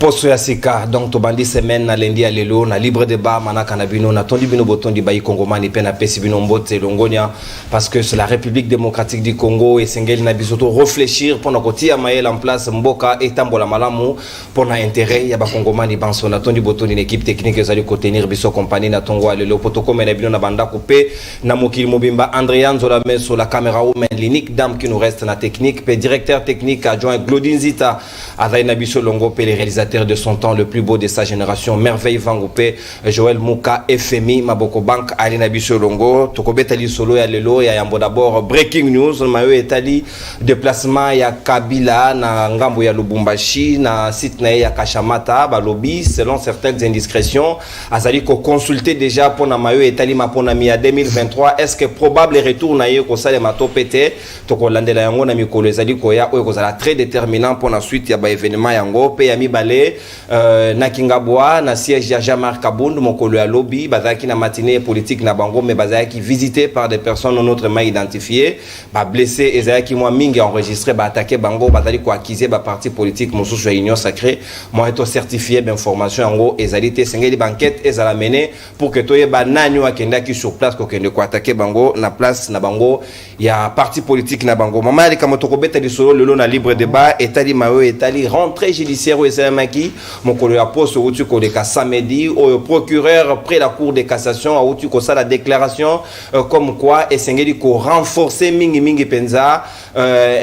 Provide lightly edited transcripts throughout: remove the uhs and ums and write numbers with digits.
Posto ya sika donc to bandi semaine na lundi à lelo na libre débat manaka na bino na tondi bino botondi bayi kongomani pe na pesi bino mbote longonia parce que c'est la République démocratique du Congo et sengeli na biso to réfléchir pour na kotia mael en place mboka etambola malamu pour na intérêt ya ba kongomani banso na tondi botondi l'équipe technique ezali ko tenir biso compagnie na tongo à lelo protocole na bino na banda coupé na mokili mobimba Andréan Zolame sur la caméra ou l'unique dame qui nous reste na technique pe directeur technique adjoint Claudine Zita azali na biso longo pe les réalisateurs de son temps, le plus beau de sa génération, Merveille Vangoupé, Joël Mouka, FMI, Maboko Bank, Alina Longo, Tokobetali Solo, Yalelo, Yambo d'abord, breaking news, Mayo Etali, déplacement, ya Kabila, na Ngambo ya Lubumbashi, na site na ya Kashamata, Balobi, selon certaines indiscrétions, Azali ko consulté déjà pour na Mayo Etali, Maponami à 2023, est-ce que probable retour na yo ko sale mato pété, Toko Landela Yango, na Mikolo Ezali Koya, ou kozala très déterminant pour la suite, ya ba événement Yango, pe Yami Balé, na Kingabwa na siège ya Jean-Marc Kabund mokolo ya lobby bazaki na matinée politique na bango mais bazaki visité par des personnes non autrement identifiées ba blessé ezaki moi mingi enregistré ba attaquer bango bazali ko accuser ba parti politique mosusu ya Union Sacrée moi eto certifié d'information ngo ezali te sengeli banquette ezala mené pour que toye ba nanyo akenda ki sur place ko kende ko attaquer bango na place na bango ya parti politique na bango mama ali kamotoko beta di solo lelo na libre débat etali mayo etali rentrée judiciaire au SMaki mon collègue a posé au dessus de samedi au procureur près la cour de cassation a outu ça la déclaration comme quoi et sengeli ko renforcer mingi penza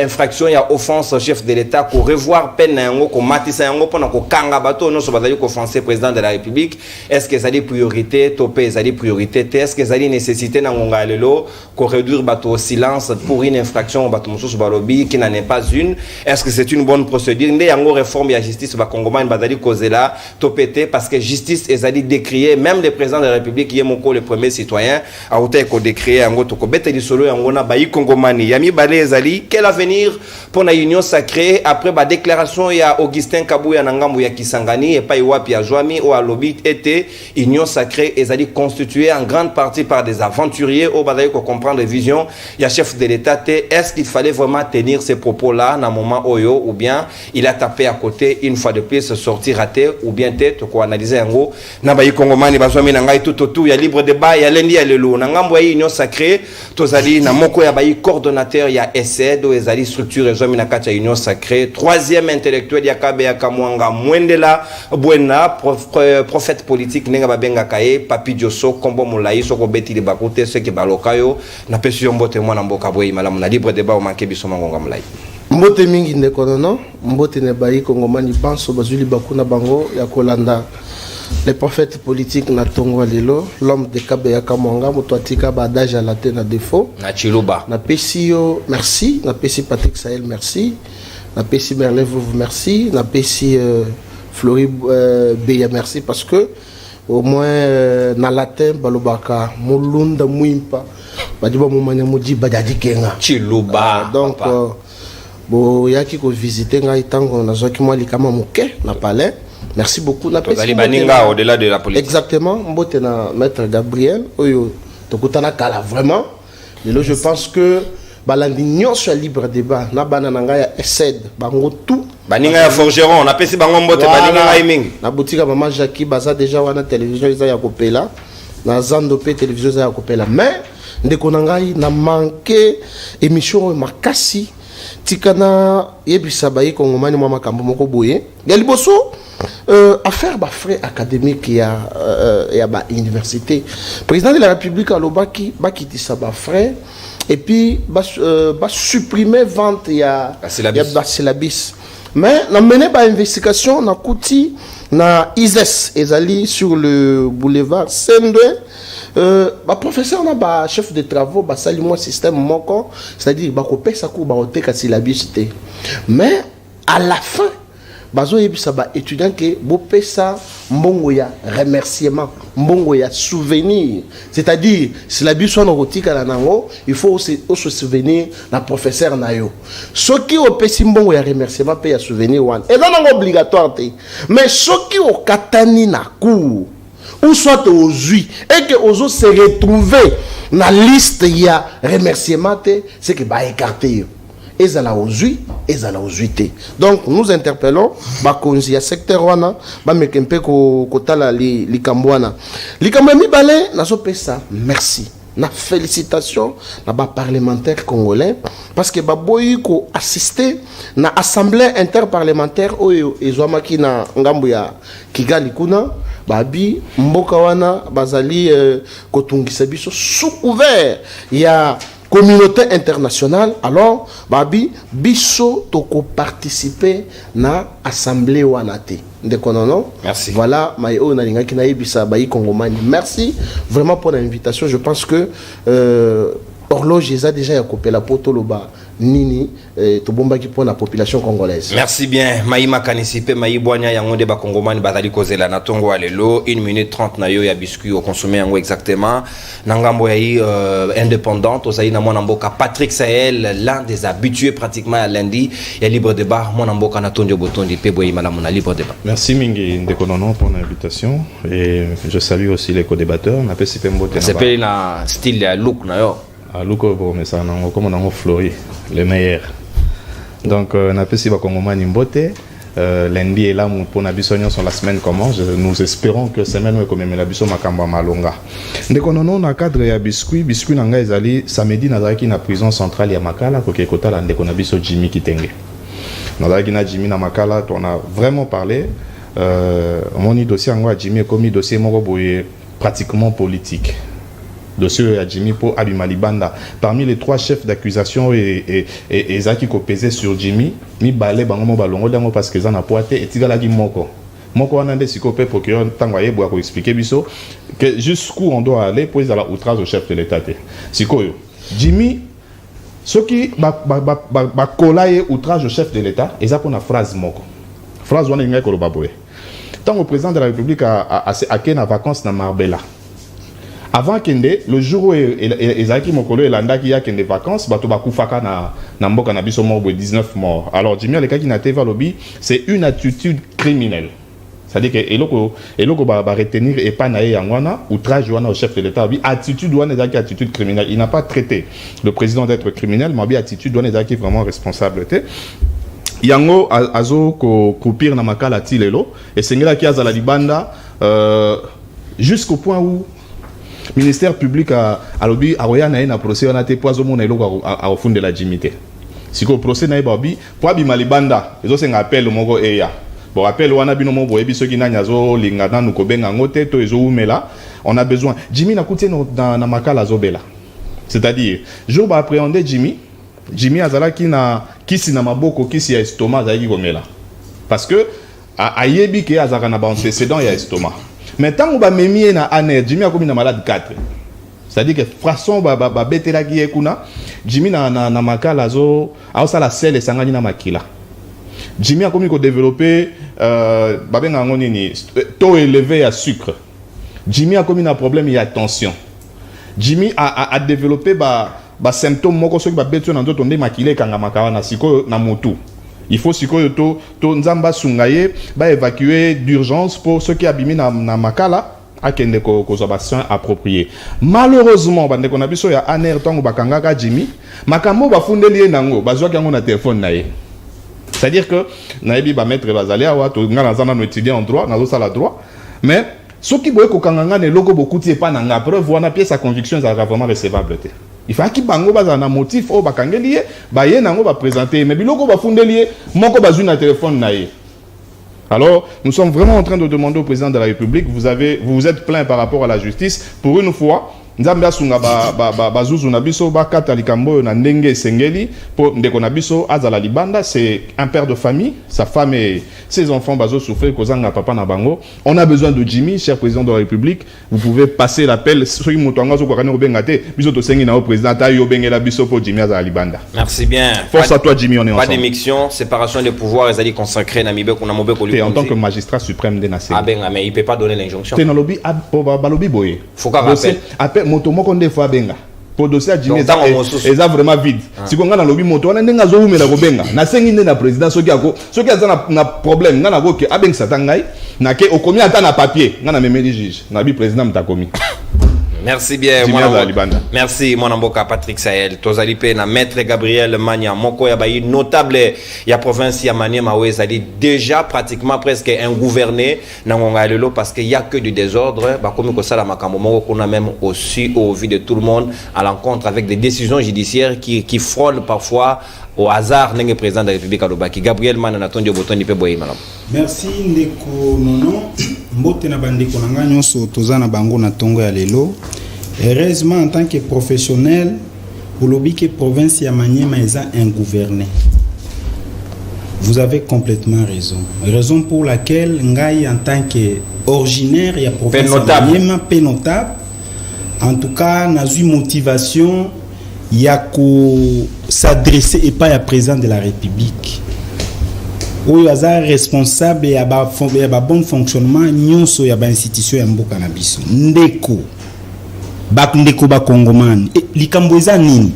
infraction ya offense au chef de l'état ko revoir peine yango ko matisa yango pona ko kanga bato non so bazali ko offenser président de la République est-ce que ça dit priorité topé ça dit priorité est-ce que ça dit nécessité na ngonga lelo ko réduire bato au silence pour une infraction bato mususu balobi qui n'en est pas une est-ce que c'est une bonne procédure ndé yango réforme ya justice ba Congo bazali kozela topété parce que justice ezali décrié même le président de la République yemoko le premier citoyen a ôté ko décrié yango to ko beteli solo yango na bayi kongomani yami balé ezali quel avenir pour la Union Sacrée après ba déclaration ya Augustin Kabuya na ngambo ya Kisangani et pas wapi ya Joami ou à Lobit était Union Sacrée ezali constituée en grande partie par des aventuriers au bazali ko comprendre vision ya chef de l'état est-ce qu'il fallait vraiment tenir ces propos là na moment oyo ou bien il a tapé à côté une fois de plus sortir raté ou bien tête ko analyser ngo na bayi kongomani bazwami na ngai tout ya libre débat ya lendi ya lelo na ngambo ya Union Sacrée tozali na moko ya bayi coordonnateur ya ESED o ezali structure ezwami na kati ya Union Sacrée troisième intellectuel ya Kabe ya Kamwanga Mwendela Bwena prophète politique nenga babenga kae Papi Dioso kombo mulai soko beti li bakute ce ki balokayo na pesi mbote mwana mboka boyi malamu na libre débat o manke biso mangonga mulai mbote mingi ndeko nono mbote ne bayi kongomani banso bazuli bakuna bango ya kolanda les prophètes politiques na tongo lelo l'homme de Kabe ya Kamwanga moto atika ba adage à la tête na défaut na chiluba na pesio merci na pesi Patrick Sahel merci na pesi Merlin vous merci na pesi Flori Beya merci parce que au moins na latin balobaka mulunda muimpa badiba mumanya mudi badadi kenga chiluba donc bon yaki ko visiter ngai tango na zoki moi likama moke na palais merci beaucoup na pesi baninga au-delà de la politique exactement mbote na maître Gabriel oyo tokutana kala vraiment lelo je pense que balandi nyonso ya libre débat na bana nanga ya ESED bango tout baninga ya forgeron na pesi bango mbote baninga ngai mingi na boutique maman Jackie baza déjà wana télévision isa ya kopela na zando pe télévision isa ya kopela mais ndeko ngai na manqué émission makasi tikana yebisa bayi kongomani mwa makambo moko boye ya liboso affaire ba frais académique ya ba université président de la République alobaki bakitisa ba frais et puis ba supprimer vente ya syllabus mais na mené ba investigation na kuti na ISES ezali sur le boulevard Sendwe ba professeur na ba chef de travaux ba sali moi système moko c'est-à-dire ba kopesa ko ba oteka syllabus te mais à la fin bazo yebisa ba étudiant que bo pesa mbongo ya remerciement mbongo ya souvenir c'est-à-dire syllabus on rotika la nango il faut se souvenir na professeur na yo soki o pesi mbongo ya remerciement pe ya souvenir wan et non obligatoire te mais soki o katani na cours ou soit aujourd'hui et que ozo se retrouver na liste ya remerciement te c'est que ba écarter ezala ozui ezala ozuité. Donc nous interpellons bakonzi ya secteur wana ba mekempe ko kotala likambo wana likambo mibale nazo pesa merci na félicitations na ba parlementaire congolais parce que baboyi ko assister na assemblée interparlementaire oyo ezwamaki na ngambo ya Kigali kuna babi mboka wana bazali kotungisa biso sous couvert ya communauté internationale. Alors babi biso toko participer na assemblée wanate non. Merci. Voilà maïo nalinga ki naibisa bayi kongomani. Merci vraiment pour l'invitation. Je pense que horloge eza déjà ya kopela poto loba nini to bombaki pour la population congolaise. Merci bien. Maïma kanisipe maïboanya yango de ba kongomani bazali kozela na tongo alelo 1 minute 30 na yo ya biscuit au consommer yango exactement. Nangambo ya indépendante osayi na mwana mboka Patrick Sahel, l'un des habitués pratiquement à lundi ya libre débat mwana mboka na tondio botondi pe boyi malamu na libre débat. Merci mingi Ndekonono pour l'invitation et je salue aussi les co-débatteurs na pesi pe mbote na. C'est pe na style ya look na yo. À Luko Bomesa nango comme nango Flori le meilleur. Donc na pesi ba kongomani mbote lundi et là pour na bisonyo sur la semaine comment nous espérons que semaine où comme la biso makamba malonga. Ndekonono na cadre ya biscuit nanga ezali samedi nazaki na prison centrale ya Makala ko kota la ndeko na biso Jimmy Kitenge. Nazaki na Jimmy na Makala on a vraiment parlé moni dossier ngwa Jimmy comme dossier moko boye pratiquement politique. Dossier à Jimmy pour Abimalibanda. Parmi les 3 chefs d'accusation et Zaki ko pesé sur Jimmy, mi balé bango balongo dango parce que zana poité et tigala gi moko. Moko wana nde sikope procureur tangwaye bo ko expliquer biso que jusqu'où on doit aller pour la outrage au chef de l'État. Sikoyo. Jimmy soki ba kolaye outrage au chef de l'État, eza pour na phrase moko. Phrase wana ngai ko lobaboye. Tant au président de la République a na vacances na Marbella. Avant Kende, le jour où Ezaki Mokolo et Landaki a Kende vacances, bato bakufaka na mboka na biso mort 19 morts. Alors Jimmy Aleka qui na teva lobby, c'est une attitude criminelle. C'est-à-dire que eloko ba retenir et pas naé yangwana outrage wana au chef de l'État, attitude wana ezaki attitude criminelle. Il n'a pas traité le président d'être criminel, mais attitude wana ezaki vraiment responsabilité. Yango azo ko coupir na makala tilelo et sengela ki azala libanda jusqu'au point où ministère public a lobby a roya na procès on a été poiso mon eloko a fond de la jimité. Si ko procès na babi pour abi malibanda ezo senga appel moko eya. Bon appel wana bino mo boyebi soki na nyazo lingana nu ko benga ngote to ezo umela on a besoin Jimmy na kutie na makala zobela. C'est-à-dire jour ba appréhender Jimmy azala ki na kisi na maboko kisi ya estomac za komela. Parce que ayebi ke azaka na ba antécédent ya estomac. Mais tant que memi na aner Jimmy a commis na malade 4. C'est-à-dire que façon ba betela ki ekuna Jimmy na makala zo a osala sel et sangani na makila. Jimmy a commis ko développer babenga ngoni ni taux élevé à sucre. Jimmy a commis un problème il y a tension. Jimmy a développé ba symptômes moko soki ba betu na ndoto nde makile kanga makawa na siko na motu. Il faut sikoyo to nzamba sungaye ba évacuer d'urgence pour ceux qui abîment na makala akende ko soin approprié. Malheureusement bande ko na biso ya aner tango bakanga ka Jimmy makambo ba fundeli nango bazwa kango na téléphone na ye. C'est-à-dire que naebi ba maître bazali awa to ngana zana no étudiant en droit nazo sala droit mais ceux qui boye ko kanga ne logo beaucoup ti pa na preuve wana pièce à conviction ça vraiment recevable. Il faut qu'il bango baza na motif o bakangeli ba ye nango ba présenter mais biloko ba fundeli moko bazui na téléphone na ye. Alors nous sommes vraiment en train de demander au président de la République vous vous êtes plaint par rapport à la justice pour une fois nzambe asunga bazuzu na biso bakata likambo na ndenge sengeli pour ndeko na biso azala libanda c'est un père de famille sa femme et ses enfants bazo souffrir kozanga papa na bango on a besoin de Jimmy cher président de la République vous pouvez passer l'appel soki moto ngazo ko kana obengate biso to sengi na au président ta yo bengela biso pour Jimmy azala libanda. Merci bien. Force à toi Jimmy on est ensemble. Pas d'émission, séparation des pouvoirs ezali consacré na mibe kuna mobe ko lui. En tant que magistrat suprême de Nassé. Ah ben mais il peut pas donner l'injonction. Té na lobby balobi boye. Faut qu'à appel moto moko nde fois benga pour dossier Jimmy eza vraiment vide si ko ngana lobi moto wana ndenga zo umela ko benga na sengi nde na président soki aza na problème ngana ko ke abenga satangai na ke okomi ata na papier ngana memeli juge na bi président mtakomi. Merci bien, merci mon amboka Patrick Sahel. Tozali pe na maître Gabriel Mania moko ya bayi notable ya province ya Maniema Wezali déjà pratiquement presque un gouverné na ngonga lelo parce qu'il y a que du désordre ba komi ko sala makambo moko qu'on a même aussi au vu de tout le monde à l'encontre avec des décisions judiciaires qui frôlent parfois au hasard n'est président de la République alobaki. Gabriel Mania na tondi botoni pe boyi malam. Merci ndeko nono mbote na bandeko nanga nyonso tozana bango na tongo ya lelo. Heureusement en tant que professionnel pour l'obiki province ya Maniema est un gouverné. Vous avez complètement raison. Raison pour laquelle ngai en tant que originaire ya province ya Maniema peu notable. En tout cas, n'a eu motivation ya ko s'adresser et pas à président de la République. Ou yaza responsable ya ba bon fonctionnement nyonso ya ba institution ya mboka na biso. Ndeko Bakndeko Bakongomani. Likambo eza nini?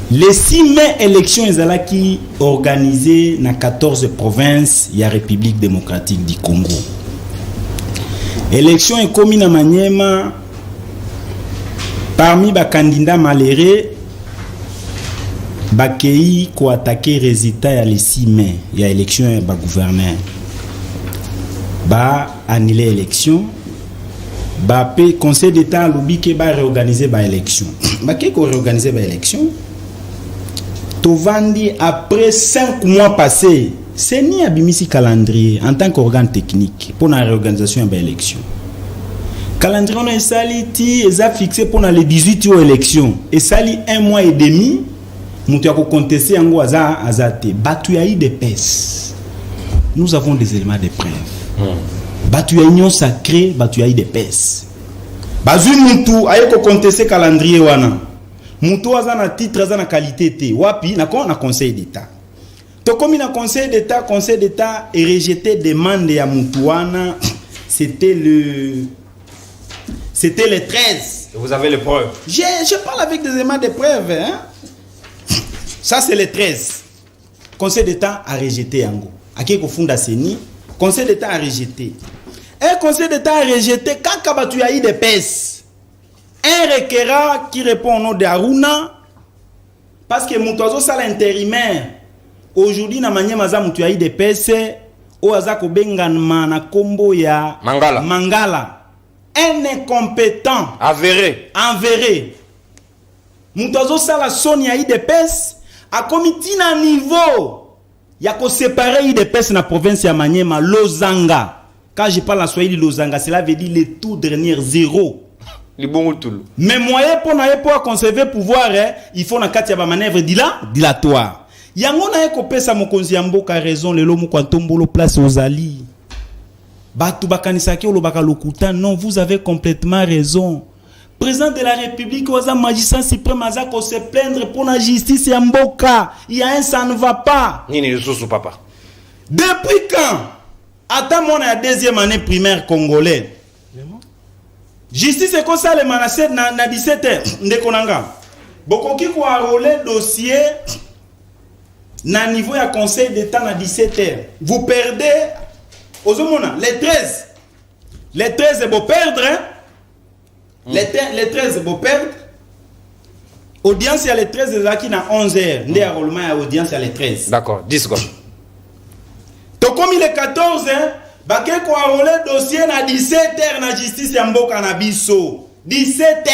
Les 6 mai élections ezalaki organisées na 14 provinces ya République démocratique du Congo. Élection ekomi na Maniema parmi ba candidats malheureux bakei ko attaquer résultat ya les 6 mai ya élection ya ba gouverneur. Ba annuler élection. Bah, conseil d'État lobby qui va réorganiser ba élection. Bah, qui ko réorganiser ba élection? Tovandi après 5 mois passés, c'est ni abimisi calendrier en tant qu'organe technique pour la réorganisation ba élection. Calendrier on a saliti eza fixé pour les 18 élections et sali 1 mois et demi mutu ya ko contester yango azate batu ya IDPS. Nous avons des éléments de preuve. Batu ya union sacrée, batu ya IDPS. Bazu mutu ayeko contester calendrier wana. Mutu azana titre azana qualité te. Wapi na conseil d'état. To komi na conseil d'état est rejeté demande ya mutu wana. C'était le 13. Vous avez les preuves. Je parle avec des éléments de preuve hein. Ça c'est le 13. Conseil d'état a rejeté yango. Akeko funda seni. Conseil d'État a rejeté. Un conseil d'État a rejeté quand Kabatu a eu des pèses. Un requérant qui répond au nom de Aruna. Parce que Moutazo ça l'intérimaire. Aujourd'hui, na Maniema za Moutou a eu des pèses. O azako benganma na kombo ya Mangala. Un incompétent. Avéré. Moutazo ça la Sony a eu des pèses. A commis na niveau. Il y a qu'on séparer des personnes dans la province de Maniema, Lozanga. Quand je parle en Swahili Lozanga, cela veut dire les tout derniers zéro. Mais moyen pour conserver le pouvoir, il faut une manœuvre dilatoire. Il y a un copé sa mokonzi mboka raison le lomo kwantombolo place aux alliés. Batu bakanisaki olobaka lokuta non, vous avez complètement raison. Président de la République, oza magistrat suprême aza ko se plaindre pour la justice ya mboka. Il y a un ça ne va pas. Nini sous papa. Depuis quand? Attends la deuxième année primaire congolaise. Justice est comme ça le manacé na 17h ndekonanga. Bokoki ko enrôler dossier na niveau ya conseil d'état na 17h. Vous perdez ozomona les 13. Les 13 et vous perdre hein? Les 13 vont perdre. Audience à les 13 qui na 11h. Ndé enrôlement à audience à les 13. D'accord, 10 secondes. Donc comme il est 14 hein, baké ko enrôler dossier na 17h na justice ya mboka na biso. 17h.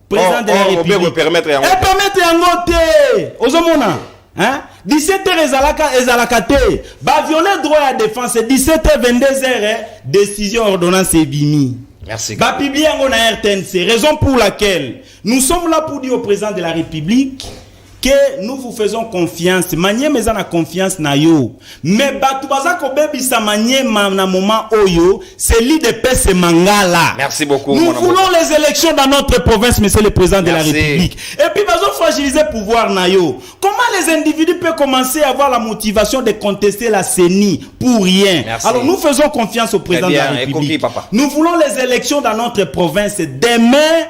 Président de la République. On peut permettre yango. Et permettre yango te. Ozomona. Hein? 17h ezalaka te. Ba violer droit à défense 17h 22h hein? Décision ordonnance ebimi. Merci. Va publier en RTNC. Raison pour laquelle nous sommes là pour dire au président de la République que nous vous faisons confiance. Maniema a confiance na yo. Mais batubaza ko bebisa Maniema na moment oyo, c'est l'IDPS Mangala. Merci beaucoup. Nous voulons les élections dans notre province, monsieur le président de la République. Et puis bazo fragiliser le pouvoir na yo. Comment les individus peuvent commencer à avoir la motivation de contester la CENI pour rien? Merci. Alors nous faisons confiance au président de la République. Nous voulons les élections dans notre province demain.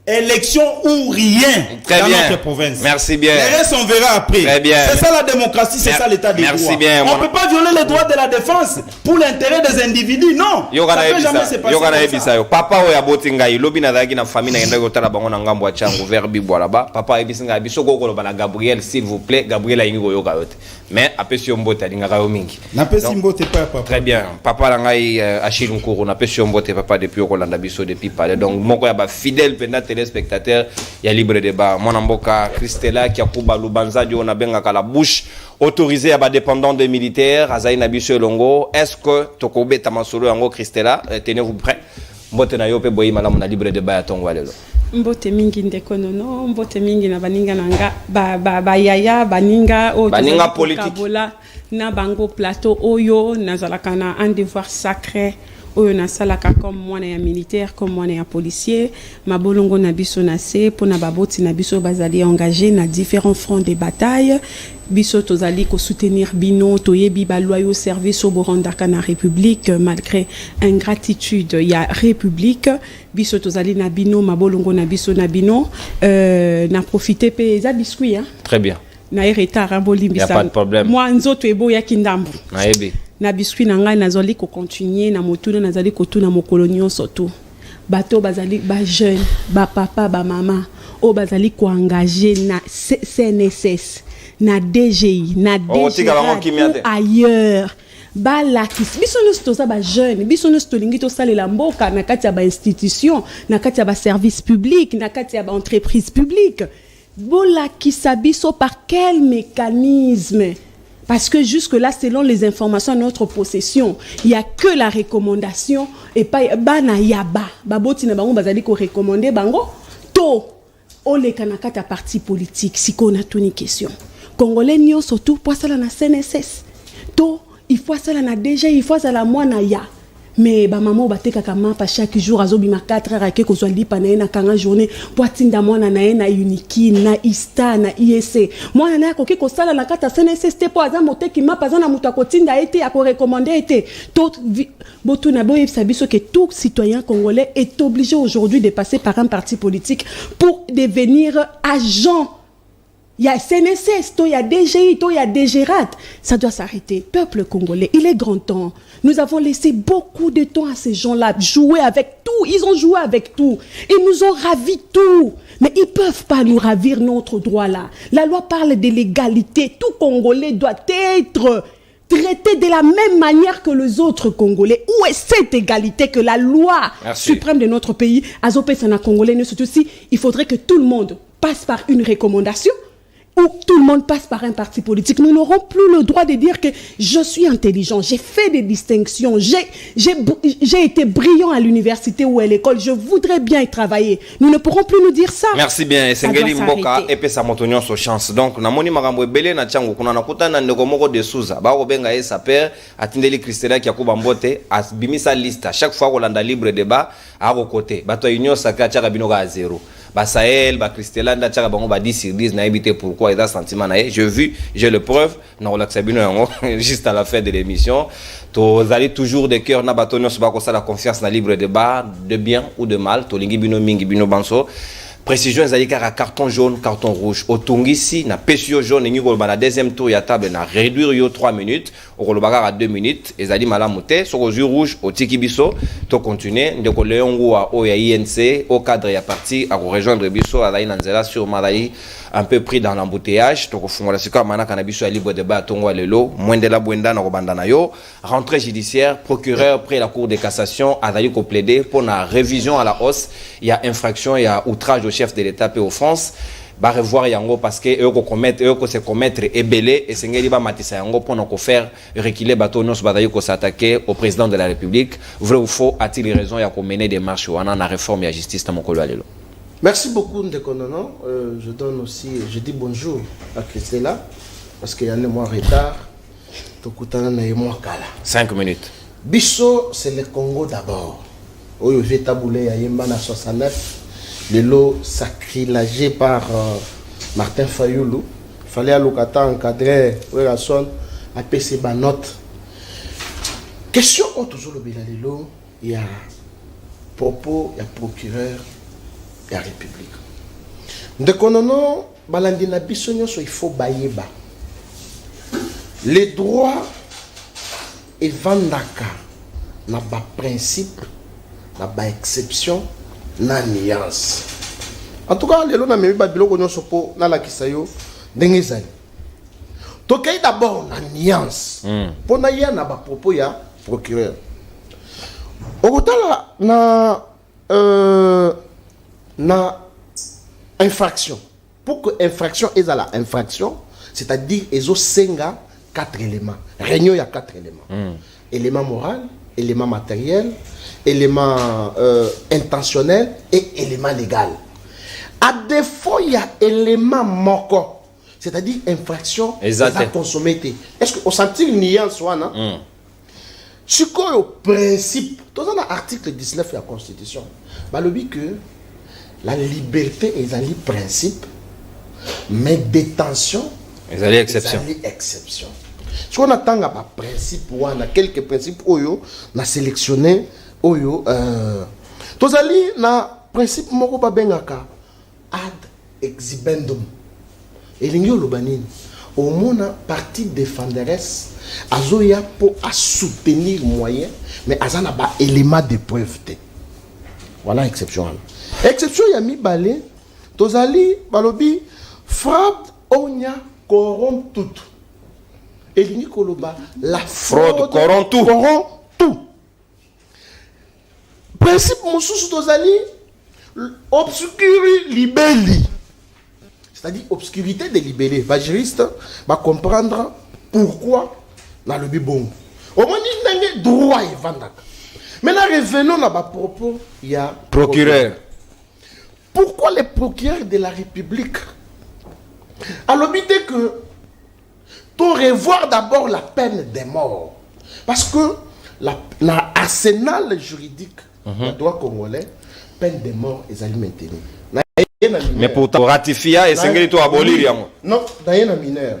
élection ou rien Très dans bien. notre province. Merci bien. Le reste, on verra après. Très bien. C'est ça la démocratie, c'est ça l'état de Merci droit. bien, On mon- ne peut pas violer les droits de la défense pour l'intérêt des individus, non. Ça ne peut jamais se passer comme ça. Papa oyo aboti ngai lobi nazalaki na famille naenda kotala bango na ngambo ya chango vers bibwa là-bas papa ayebisi ngai biso kokoloba na Gabriel s'il vous plaît Gabriel ayingi koyoka yo te mais apesi yo mbote alingaka yo mingi Napesi mbote pa papa. très bien papa na ngai Achille Nkuru napesi yo mbote papa depuis okolanda biso depuis parler donc moko ya ba fidèle pendant téléspectateur ya libre débat mwana mboka Christella Kiakuba Lubanza dio na bengaka la bouche autorisé à ba dépendant des militaires azali na biso longo est-ce que tokobeta masolo yango Christella tenez-vous prêt mbote na yo pe boyi malamu na libre débat ya tongo lelo mbote mingi ndeko nono mbote mingi na baninga nanga ba yaya baninga o baninga politique kabola na bango plateau oyo nazalaka na un devoir sacré oyo nasalaka comme mwana ya militaire comme mwana ya policier mabolongo na biso na se pona baboti na biso bazali engagé na différents fronts de bataille biso tozali ko soutenir bino toyebi ba loyaux service au borondaka na république malgré ingratitude ya république biso tozali na bino mabolongo na biso na bino na profiter pe za biscuit hein très bien na retard bolimbisa y a pas de problème moi nzoto ebo ya kindambu nayebi na biscuit na ngai nazali ko continuer na motuna nazali ko tuna mokolo nyonso to bato bazali ba jeune ba papa ba mama o bazali ko engager na CNSS na DGI na DGI ailleurs balakisi biso nyonso toza ba jeune biso nyonso tolingi tosalela mboka na kati ya ba institution na kati ya ba service public na kati ya ba entreprise publique bolakisa biso par quel mécanisme. Parce que jusque-là, selon les informations à notre possession, il n'y a que la recommandation et pas bana yaba. Baboti na bango bazali ko recommander bango to o le kanakata parti politique si qu'on a tuni question. Congolais nyo surtout pour ça na CNSS. To il faut ça na déjà il faut ça la mwana ya. Mais ba maman bateka kama pa chaque jour azobima 4 heures ake ko zwali pa na kanga journée pour tinda mwana na uniki na ista na IEC mwana na ko ko sala na kata CNSS te po azamo te ki mapa zana muta ko tinda été a ko recommander été tout botu na boye sabiso que tout citoyen congolais est obligé aujourd'hui de passer par un parti politique pour devenir agent. Il y a CNSS, il y a DGI, il y a DGRAT. Ça doit s'arrêter. Peuple congolais, il est grand temps. Nous avons laissé beaucoup de temps à ces gens-là jouer avec tout. Ils ont joué avec tout. Ils nous ont ravi tout. Mais ils ne peuvent pas nous ravir notre droit là. La loi parle de l'égalité. Tout Congolais doit être traité de la même manière que les autres Congolais. Où est cette égalité que la loi suprême de notre pays, Azopé Sana Congolais, ne surtout si il faudrait que tout le monde passe par une recommandation où tout le monde passe par un parti politique. Nous n'aurons plus le droit de dire que je suis intelligent, j'ai fait des distinctions, j'ai été brillant à l'université ou à l'école, je voudrais bien y travailler. Nous ne pourrons plus nous dire ça. Merci bien. Sengeli Mboka et pesa motonyo so chance. Donc na moni makambo ebele na chango kuna nakuta na ndeko moko de Souza. Ba ko benga sa père atindeli Christella Kiakuba Mbote asbimisa liste à chaque fois ko landa libre débat à côté. Bato union saka chaka binoga à 0. Ba Sahel, ba Christella nda chaka bango ba 10 sur 10 na éviter pourquoi il a sentiment na j'ai le preuve na relaxa bino yango juste à la fin de l'émission to allez toujours de cœur na batonyo so ba ko la confiance na libre débat de bien ou de mal to lingi bino mingi bino banso précision ezali kaka carton jaune carton rouge otungisi na pesio jaune ngi ko ba deuxième tour ya table na réduire yo 3 minutes o ko lobaka à 2 minutes ezali malamu te so ko jeu rouge otiki biso to continuer ndeko leongo wa o ya INC au cadre ya parti à rejoindre biso à la inanzela sur malai un peu pris dans l'embouteillage to ko fungola sika manaka na biso ya libre débat tongo lelo mwendela bwenda na ko banda na yo rentrée judiciaire procureur près la cour de cassation azali ko plaider pour la révision à la hausse il y a infraction il y a outrage au chef de l'État et aux France va revoir yango parce que eux ko se commettre ebelé et sengeli ba matisa yango pour nous faire reculer bateau nous bataille ko s'attaquer au président de la République vrai ou faux a-t-il raison ya ko mener des marches wana na réforme ya justice ta mokolo alelo. Merci beaucoup Ndeko Nono. Je donne aussi je dis bonjour à Christella parce qu'il y a un mois retard tokutana na mois kala 5 minutes. Biso c'est le Congo d'abord. Oyo vetaboulé ya yemba na 69 le lot sacrilégé par Martin Fayoulou. Il fallait à l'ocata encadrer Werason à PC Banot. Question au toujours le Bélalilo, il y a propos, il y a procureur ya république ndeko nono balandi na biso nyonso il faut bayeba les droits evandaka na ba principe na ba exception na nuance en tout cas lelo na memi ba biloko nyonso po na lakisa yo ndenge ezali tokei d'abord na nuance po na ya na ba propos ya procureur okotala na infraction pour que infraction ezala infraction c'est-à-dire ezosenga 4 éléments réunion ya 4 éléments élément moral élément matériel élément intentionnel et élément légal à défaut il y a élément moko c'est-à-dire infraction exact consommé est-ce que au sentir nuance wana ce qu'au principe dans l'article 19 de la constitution balobi que la liberté est un principe mais détention est une exception. Si on attend à principe ou à quelques principes oyo na sélectionné oyo tozali na principe moko ba bengaka ad exhibendum elingi lobanini au mona partie défenderesse azoya pour à soutenir moyen mais azana ba élément de preuve te voilà exception exception ya mibale tozali balobi fraud onya corrompt tout elingi koloba la fraude corrompt tout principe mosusu tozali obscuri libelli c'est-à-dire obscurité de libellé va juriste va comprendre pourquoi dans le bon au moins il droit et vandaka maintenant revenons à ma propos il y a procureur pourquoi les procureurs de la République alors l'idée que pour revoir d'abord la peine des morts parce que l'arsenal juridique du droit congolais peine des morts est maintenue. Mais pour ratifier et c'est to abolir non d'ailleurs mineur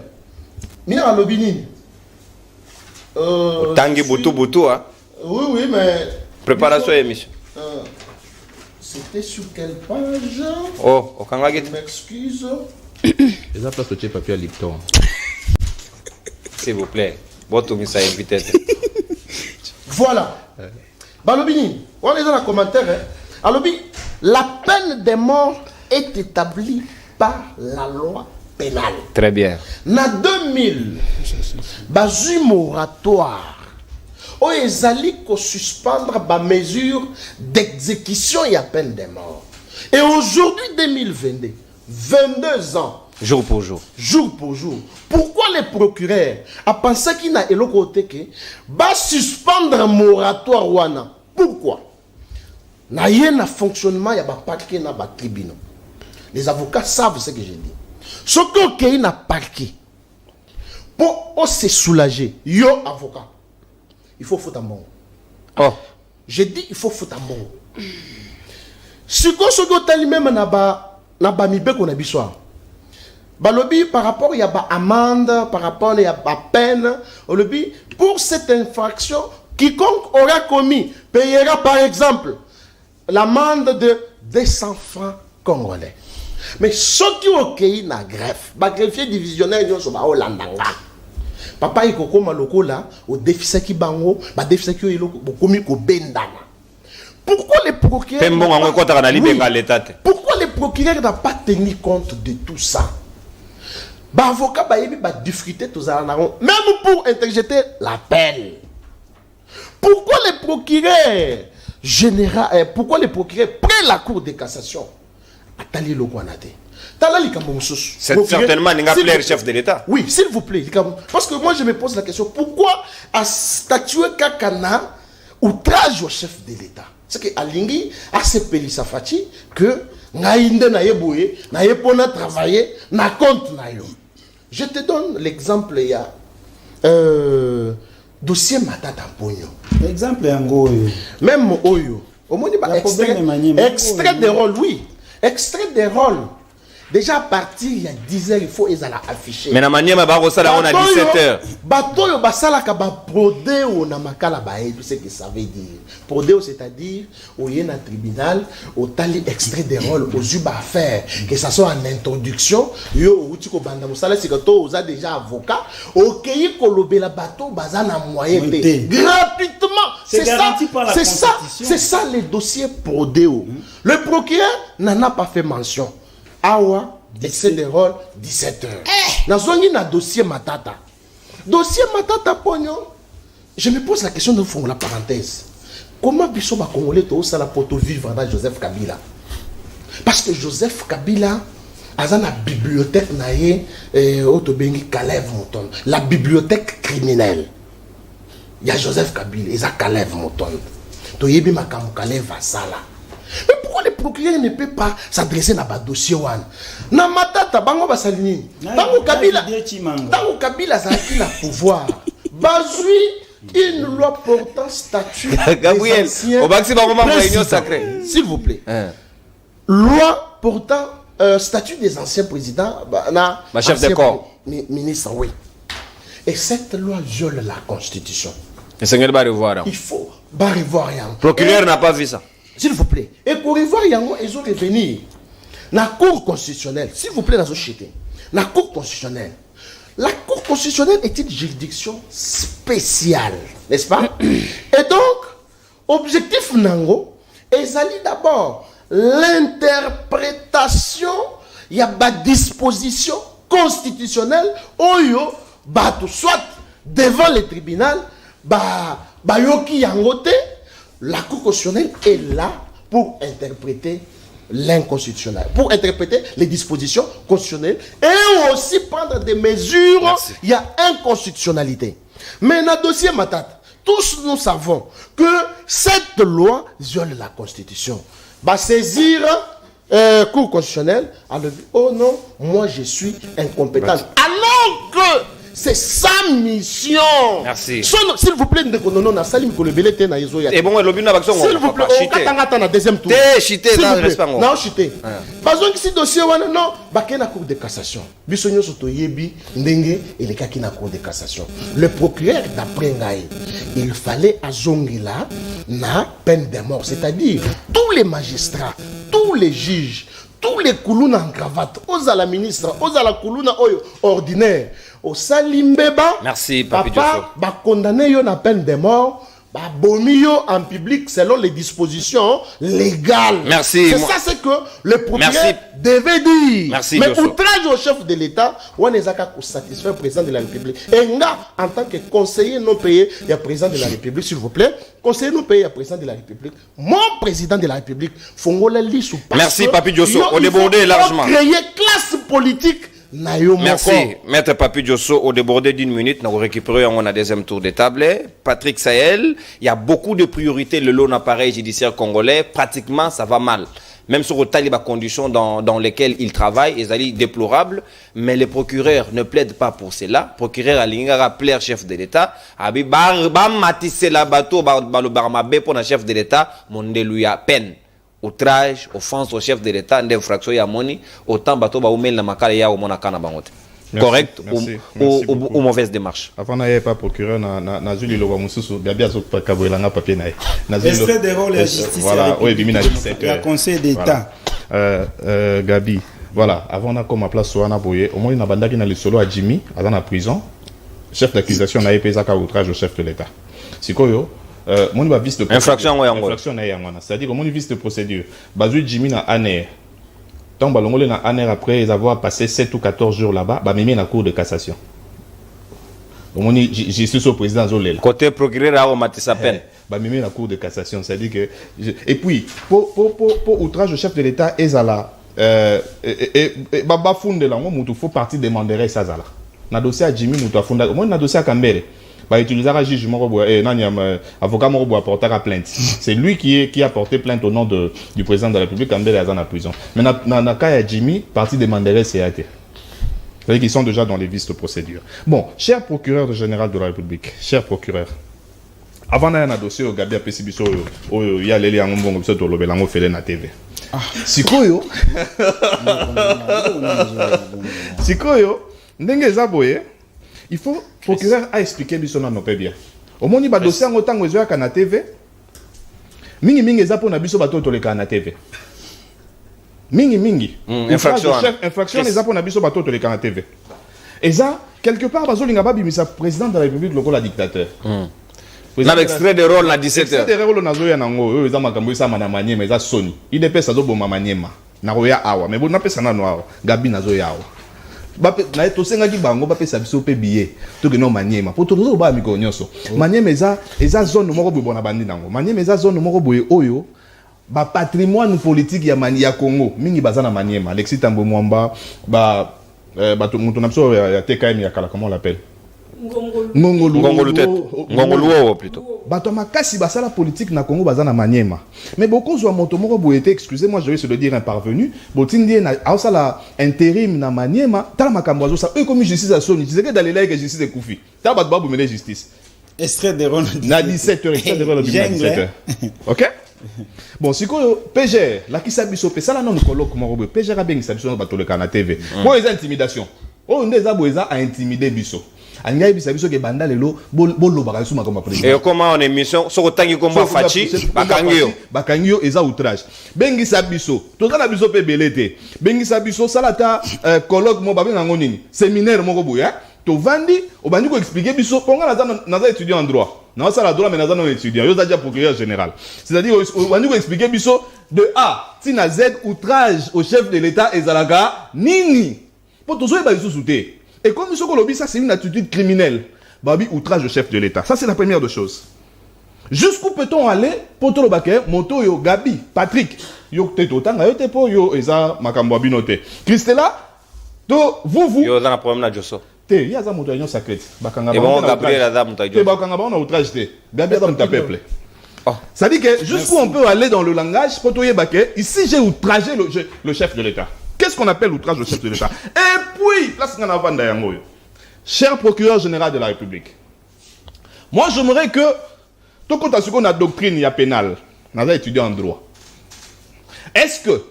mineur à l'obinine tangi butu hein oui mais préparation émission c'était sur quelle page oh okangaki m'excuse les a place au papier à Lipton s'il vous plaît votre mise à inviter voilà balobini on est dans le commentaire alobi la peine de mort est établie par la loi pénale. Très bien. Na 2000, bazu moratoire. O ezali ko suspendre ba mesure d'exécution et à peine de mort. Et aujourd'hui 2022, 22 ans. Jour pour jour. Jour pour jour. Pourquoi les procureurs a pensé qu'il n'a pas côté que ba suspendre moratoire wana? Pourquoi? Na yena fonctionnement ya ba parquet na ba tribunal. Les avocats savent ce que je dis. Ce que na parquet pour se soulager, yo avocat, il faut foutre un bon. Oh, je dis il faut foutre un bon. Ce que tali même na ba mibe ko na biso. Balobi par rapport ya ba amende, par rapport ya ba peine, balobi pour cette infraction quiconque aura commis payera par exemple l'amende de 200 francs congolais. Mais ceux qui ont été na greffe, ba greffier divisionnaire nyonso ba olandanga. Papa iko koma lokola au déficit ki bango, ba déficit ki eloko bokomi ko bendana. Pourquoi les procureurs Pourquoi les procureurs n'ont pas tenu compte de tout ça? Ba avocat ba yebi ba difficulté tous même pour interjeter l'appel. Pourquoi les procureurs pourquoi les procureurs prennent la cour de cassation? C'est certainement un chef de l'État. Oui, s'il vous plaît. Parce que moi, je me pose la question, pourquoi a statué Kakana outrage au chef de l'État? C'est que Alingi a sepeli Safati que Naïnde Naïboué, Naïpona travailler, na compte Naïo. Je te donne l'exemple, il y a dossier Matata Pogno. Exemple Yango. Même Oyo. Au moins, extrait de rôle, oui. Extrait des rôles. déjà à partir il y a 10h il faut ils allaient afficher. Mais na manière ba ça on a 17h. Batoyo basala ka ba prodeo na makala ba tu sais que ça veut dire. Prodeo c'est-à-dire au yena tribunal au tali extrait des rôles aux uba affaire que ça soit en introduction yo uti ko banda musala c'est que to oza déjà avocat OK ko lobela bato bazana moyen gratuitement. C'est ça, c'est ça les dossiers prodeo. Le procureur n'en a pas fait mention. Awa, excès de rôle, 17h. Nazongi na dossier Matata. Dossier Matata Pognon. Je me pose la question de fond, la parenthèse. Comment Bisso va Congolais tout ça la poto vivre dans Joseph Kabila? Parce que Joseph Kabila a la bibliothèque naïe Otobengi Kalev Mouton. La bibliothèque criminelle. Il y a Joseph Kabila, il y a Kalev Mouton. Toyebi Makamu Kalev Vasala. Mais pourquoi le procureur ne peut pas s'adresser à un dossier wan? Na matata bango basalini. Tango Kabila ça a le pouvoir. Bazui une loi portant statut Gabriel, au maximum moment réunion sacrée. S'il vous plaît. Loi portant statut des anciens présidents ma chef de corps. Ministre, oui. Et cette loi viole la constitution. Le Seigneur va revoir. Il faut revoir. Le procureur n'a pas vu ça. S'il vous plaît. Et pour revoir Yango, ils ont revenir. La Cour constitutionnelle, s'il vous plaît, dans ce société. La Cour constitutionnelle. La Cour constitutionnelle est une juridiction spéciale, n'est-ce pas? Et donc, objectif Nango, ezali d'abord l'interprétation, il y a des dispositions constitutionnelles, oyo, soit devant le tribunal, yoki yangote. La Cour constitutionnelle est là pour interpréter l'inconstitutionnel, pour interpréter les dispositions constitutionnelles et aussi prendre des mesures. Merci. Il y a inconstitutionnalité. Mais dans le dossier Matata, tous nous savons que cette loi viole la Constitution. Saisir Cour constitutionnelle, alors oh non, moi je suis incompétent. Merci. Alors que c'est sa mission. Merci. S'il vous plaît, et bon, le but n'a pas que s'il vous plaît, on va deuxième tour. Chité dans le respect. Non, chité. Parce que si dossier non, baké na Cour de cassation. Bisonyo soto yebi ndenge et les kaki na Cour de cassation. Le procureur d'après Ngaï, il fallait azongila na peine de mort, c'est-à-dire tous les magistrats, tous les juges, tous les koulouna en cravate, aux à la ministre, aux à la koulouna ordinaire. Au Salimbeba, merci, Papi Diosso. Condamné yo na peine de mort, bomio en public selon les dispositions légales. Merci. C'est ça, c'est que le procureur devait dire. Merci, mais Diosso. outrage au chef de l'État, on est satisfait le président de la République. Et là, en tant que conseiller non payé, il y a président de la République, s'il vous plaît. Conseiller non payé, il y a président de la République. Mon président de la République, Fongola Lissou. Merci, Papi Diosso. On débordait largement. Créer classe politique. Merci, Maître Papi Diosso. Au débordé d'une minute, nous récupérons un deuxième tour de table. Patrick Sahel, il y a beaucoup de priorités. Le lot appareil judiciaire congolais, pratiquement, ça va mal. Même sur les conditions dans lesquelles il travaille, ils sont déplorables. Mais les procureurs ne plaident pas pour cela. Le procureur a rappelé chef de l'État. Il a matissé la bateau, pour le chef de l'État, mon lui a peine. Outrage, offense au chef de l'État, d'infraction ya moni, autant bateau ba oumel na makala ya omona kana bangote. Correct ou mauvaise démarche. Avant n'ayez pas procureur na zuli lo ba mususu bien zo kaboelanga papier na. Esprit de rôle et justice. Voilà, oui, bimi na 17. Le Conseil d'État. Gabi, voilà, avant na comme place soana boye, au moins na bandaki na le solo à Jimmy, à la prison. Chef d'accusation na epeza ka outrage au chef de l'État. Sikoyo mon vice de infraction c'est-à-dire que mon vice de procédure bazui Jimmy na aner tant balongole na aner après avoir passé 7 ou 14 jours là-bas ba mimi na cour de cassation mon je suis au président Zolela côté procureur a matissa peine ba mimi na cour de cassation, c'est-à-dire que et puis pour outrage au chef de l'État ezala ba funde la mutu faut partie demander ça zala na dossier à Jimmy mutu funda moi na dossier à Kambere. Utiliser un juge avocat morobo a porté plainte. C'est lui qui a porté plainte au nom du président de la République quand il est en prison. Mais dans le cas de Jimmy, parti demanderait CAT. C'est-à-dire qu'ils sont déjà dans les vices de procédure. Bon, cher procureur général de la République, cher procureur, avant d'aller dans un dossier au Gabi Apesibiso, il y a les liens comme ça, au Lobelango Félé na TV. Sikoyo. Sikoyo. Ndenge eza boye. Il faut procureur a expliqué biso na no pe bien. Au moni ba dossier en autant que na TV. Mingi eza pona biso bato toleka na TV. Mingi. Infraction eza pona biso bato toleka na TV. Eza quelque part bazolinga ba bimisa président de la République lokola dictateur. Na extrait de rôle na 17h. Extrait de rôle na zoya nango, eza makambo eza mana Maniema eza Sony. IDP ça zo boma Maniema. Na roya awa, mais bon na pesa na no awa. Gabi na zoya awa. Bape na to senga ki bango bape sa biso pe billet. To ke no Maniema. Po to zo ba mi ko nyonso. Maniema eza zone moko boye bona bandi nango. Maniema eza zone moko boye oyo ba patrimoine politique ya Congo. Mingi bazana Maniema. Alexis Tambo Mwamba ba bato mutu na biso ya TKM ya kala comment on l'appelle? Ngongoluo plutôt. Bato makasi basala politique na Congo bazana Maniema. Mais beaucoup zo moto moko boyete, excusez-moi, je vais se le dire un parvenu, botindi na ausala intérim na Maniema, tala makambo zo ça eux comme justice à Sony, tu sais que dans les laïcs justice de Koufi. Ta bato babu mener justice. Extrait de rôle Na 17h, extrait de rôle 17h. OK? Bon, si quoi PGR, la qui s'habille au ça là non colloque moko boy, PGR a bien s'habille bato le kana TV. Bon, les intimidation. Oh, ndeza boyeza a intimider biso. Angai biso ke banda lelo bolo bakasuma comme président. Et comment en émission so kotangi komba fachi bakangio eza outrage. Bengi sabiso, tozana biso pe belete. Bengi sabiso salata colloque mo babenga ngonini. Séminaire moko boya. To vandi obandi ko expliquer biso ponga naza étudiant en droit. Na ça la droit mais naza non étudiant. Yo déjà procureur général. C'est-à-dire obandi ko expliquer biso de A tina Z outrage au chef de l'État ezalaka nini. Pour tozoye ba biso souté. Et comme ce qu'on ça c'est une attitude criminelle. Babi outrage au chef de l'État. Ça c'est la première des choses. Jusqu'où peut-on aller pour tout le baquet, Moto yo Gabi, Patrick, yo te totanga yo te po yo eza makambo binote. Christella, to vous yo za na problème na Josso. Te ya za moto union sacrée. Bakanga ba. Et bon Gabriel ada moto Josso. Te bakanga ba on outrage te. Gabi ada moto peuple. Ça dit que jusqu'où on peut aller dans le langage pour tout baquet, ici j'ai outragé le chef de l'État. Qu'est-ce qu'on appelle outrage au chef de l'État? Et puis, place cher procureur général de la République, moi j'aimerais que, tout compte à ce qu'on a doctrine, il y a pénal, on a étudié en droit. Est-ce que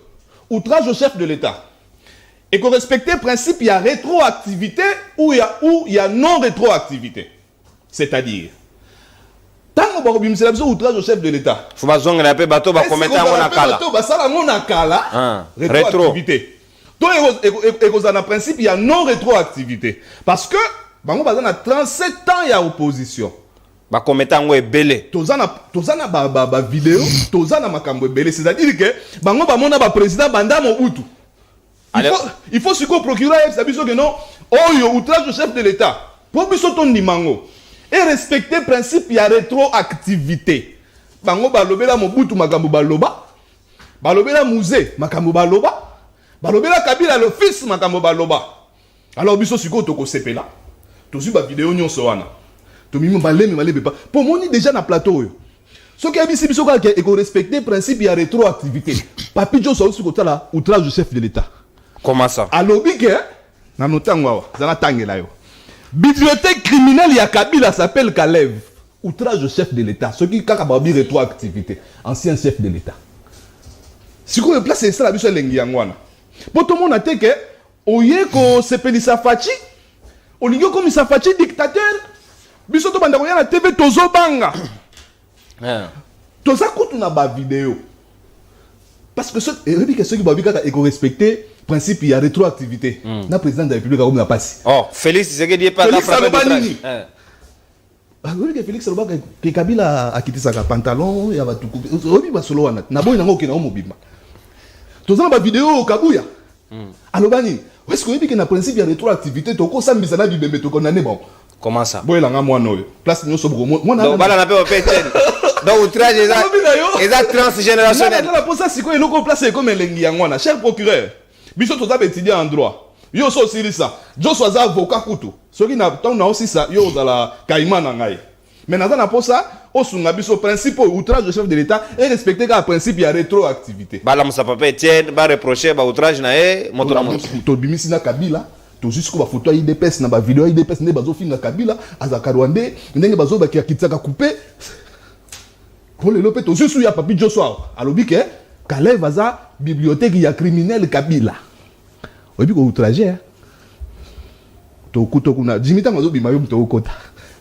outrage au chef de l'État et qu'on respecte le principe, il y a rétroactivité ou il y a non-rétroactivité? C'est-à-dire, tant qu'on a outrage au chef de l'État, il faut que on a bateau ba commettre en kala. Rétroactivité. Donc, il y a un principe, il y a non-rétroactivité. Parce que, il y a 37 ans, il y a opposition. Ba commettre en belé. Tozana vidéo, tozana makambo belé. C'est-à-dire que, ba président banda Mobutu. Il faut ce qu'on procure ça dit que non, outrage au chef de l'État. Pour biso ton dimango. Et respecter le principe, il y a rétroactivité. Bango balobela Mobutu makambo baloba. Balobela Mouzé makambo baloba. Balobela Kabila le fils makambo baloba. Alors biso siko toko sepela. To su ba vidéo nyonso wana. To mimi balemi malebe pas. Pour moni déjà na plateau yo. Ce qui a bisi biso ka et ko respecter principe ya rétroactivité. Papi jo so siko tala outrage du chef de l'État. Comment ça? Alors bike na notango wa zana tangela yo. Bibliothèque criminelle ya Kabila s'appelle Kalev. Outrage du chef de l'État. Ce qui kaka babi rétroactivité. Ancien chef de l'État. Siko le place c'est ça la biso lengi yangwana. Pour tout le monde a dit que oye ko sepelisa fachi olingo comme sa fachi dictateur biso to banda ko ya na TV tozo banga toza kutu na ba vidéo parce que ce que ceux qui ba bika et ko respecter principe il y a rétroactivité na président de la République comme na passe Félix Tshisekedi est pas là oui que Félix Loba que Kabila a quitté sa pantalon ya ba tuku obi ba solo wana na boy nango ke na mobimba toza ba vidéo kabuya alobani est-ce que y a un principe de rétroactivité toko sambisa na bibembe to condamné bon comment ça boy langa mwana oyo place nyoso boko mwana donc bala na pe opeten donc outrage eza transgénérationnel na pour ça siko eloko place comme elengi yangwana cher procureur biso toza étudiant en droit yo so sirisa jo so za avocat kutu soki na tant na aussi ça yo za la kaima na ngai mais na pour ça osunga biso principe outrage du chef de l'État et respecter ka principe ya rétroactivité bala musa papa Etienne ba reprocher ba outrage na moto na moto to bimisi na Kabila to jusqu'o ba photo IDPS na ba vidéo IDPS ne bazo finga Kabila azaka Rwandais ndenge bazo ba ki kitaka couper pour le lopé to juste ya papi Joshua alobi ke Kalev aza bibliothèque ya criminel Kabila. Oyebi ko outragé hein. To kuto kuna Jimita mazo bima yo mto kota.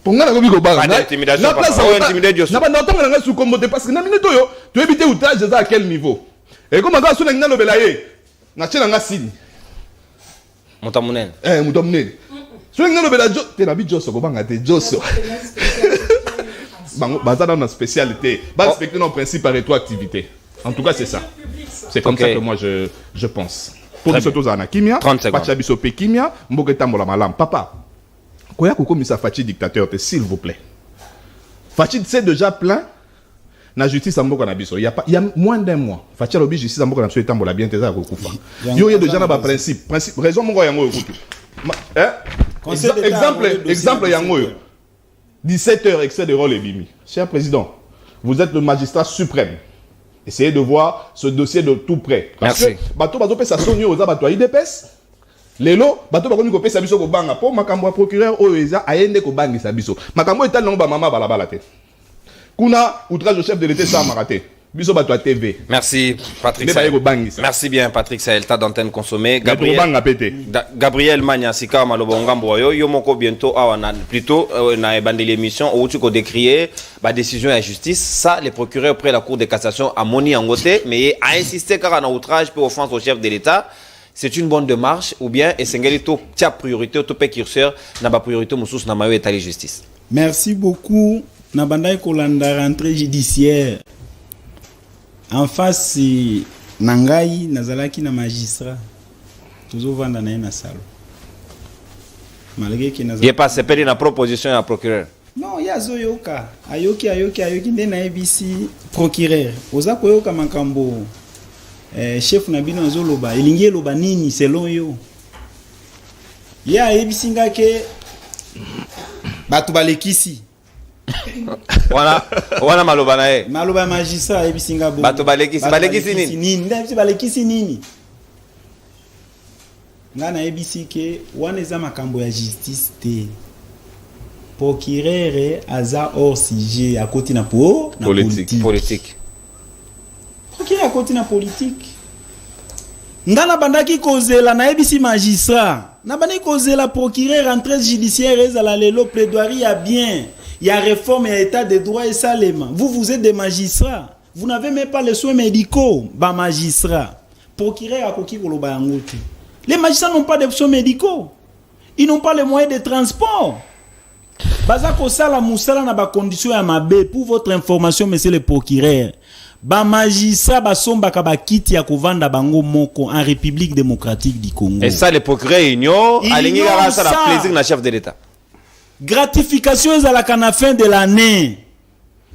Pongana ko biko banga. Pas d'intimidation. Na place on intimider Dieu. Na ba ntonga nga sous commote parce que na minute yo tu éviter outrage à quel niveau. Et comme ça sous na lobela ye. Na tchela nga sini. Montamunene. Montamunene. Sous na lobela jo te na bi joso ko banga te joso. Baza dans notre spécialité. Bas respecter nos principes à rétroactivité. En tout cas, c'est ça. C'est comme ça que moi je pense. Pour nous surtout à Kimia, 30 secondes. Pachabiso Kimia, Mboketambola Malam. Papa, Koya Koko Misa Fachi dictateur, s'il vous plaît. Fachi c'est déjà plein. La justice à Mboko Nabiso. Il y a moins d'un mois. Fachi a l'objet justice à Mboko Nabiso et Tambola bien tes arts. Il y a déjà un principe. Raison Mboko Yango. Exemple Yango. 17h, excès de rôle et bimi. Cher président, vous êtes le magistrat suprême. Essayez de voir ce dossier de tout près. Parce merci. Que bateau bateau pesa sonyo oza bateau IDPS. Lelo bateau bakomi ko pesa biso ko banga po makambo ya procureur oeza ayende ko bangisa biso. Makambo etal non ba mama balabala te. Kuna outrage au chef de l'État ça maraté. Biso bateau à TV. Merci Patrick. Merci bien Patrick Sahel ta d'antenne consommée. Gabriel Magna Sika Malobonga Mboyo yo moko bientôt awana plutôt na ebandé l'émission où tu ko décrier ba décision à justice ça les procureurs près la cour de cassation a moni en côté mais a insisté car en outrage pour offense au chef de l'État. C'est une bonne démarche ou bien esengeli to tia priorité to curseur na ba priorité mususu na mayo état de justice. Merci beaucoup na bandai kolanda rentrée judiciaire. En face nangai nazalaki na magistrat toujours vanda na na salo malgré que nazalaki il est pas c'est na proposition à procureur non ya zoyoka ayoki nde na ABC procureur oza koyoka makambo chef na bino azoloba elingi eloba nini selon yo ya ABC ngake batu balekisi wana maloba na ye maloba magistrat ebisinga bo bato balekisi nini ndabisi balekisi nini ngana ebisi ke wana eza makambo ya justice te procureur aza hors sujet akoti na politique procureur akoti na politique ngana bandaki kozela na ebisi magistrat na bandaki kozela procureur entrée judiciaire ezala lelo plaidoirie ya bien. Il y a réforme et état de droit et salement. Vous êtes des magistrats. Vous n'avez même pas les soins médicaux. Bah magistrats. Procureur à Koki Koloba Yangote. Les magistrats n'ont pas de soins médicaux. Ils n'ont pas les moyens de transport. Bazako sala musala na ba condition ya mabe pour votre information monsieur le procureur. Ba magistrat ba somba ka ba kiti ya kovanda bango moko en République démocratique du Congo. Et ça les procureurs ignorent. Alingi ka ça la plaisir na chef de l'État. Gratification ezalaka na fin de l'année.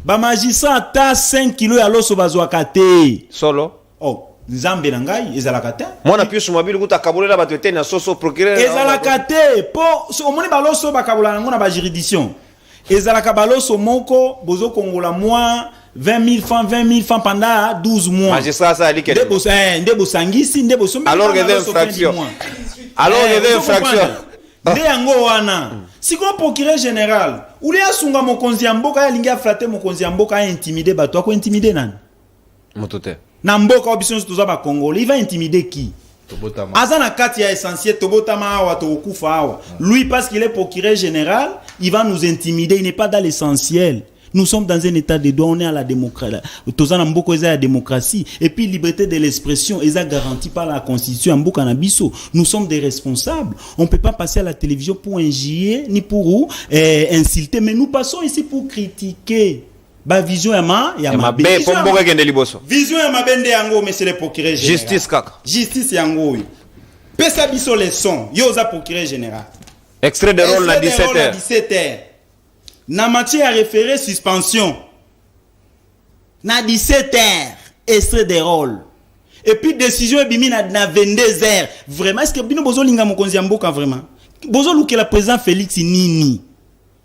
Ba magistrat ata 5 kilos ya loso bazwaka te. Solo. Oh, nzambe na ngai ezalaka te. Mwana pius mobile kuta kabolela bato te na soso procureur. Ezalaka te po omoni ba loso bakabola ngo na ba juridiction. Ezalaka ba loso moko bozo kongola moi 20 000 francs pendant 12 mois. Magistrat ça ali que ndebo sangisi ndebo sombi. Alors que des infractions. Alors que des infractions. Nde yango wana siko procureur général uli asunga mokonzi ya mboka ya lingi flatter mokonzi ya mboka a intimider bato ko intimider nani motote na mboka obiso toza ba Congolais il va intimider qui azana kati ya essentiel tobotama awa to okufa awa lui parce qu'il est procureur général il va nous intimider il n'est pas dans l'essentiel. Nous sommes dans un état de droit, on est à la démocratie. La démocratie. Et puis, liberté de l'expression, est garantie par la Constitution. Nous sommes des responsables. On ne peut pas passer à la télévision pour injurier, ni pour insulter. Mais nous passons ici pour critiquer. Ba vision ya mabe. Vision ya mabende yango, monsieur le procureur général. Justice kaka. Justice yango. Pesa biso leçon. Yoza procureur général. Extrait de rôle à 17h. Na matière à référer suspension. Na 17h, extrait des rôles. Et puis décision bimi na 22h. Vraiment, est-ce que bino bozo linga mokonzi mboka vraiment? Bozo luke la président Félix Nini.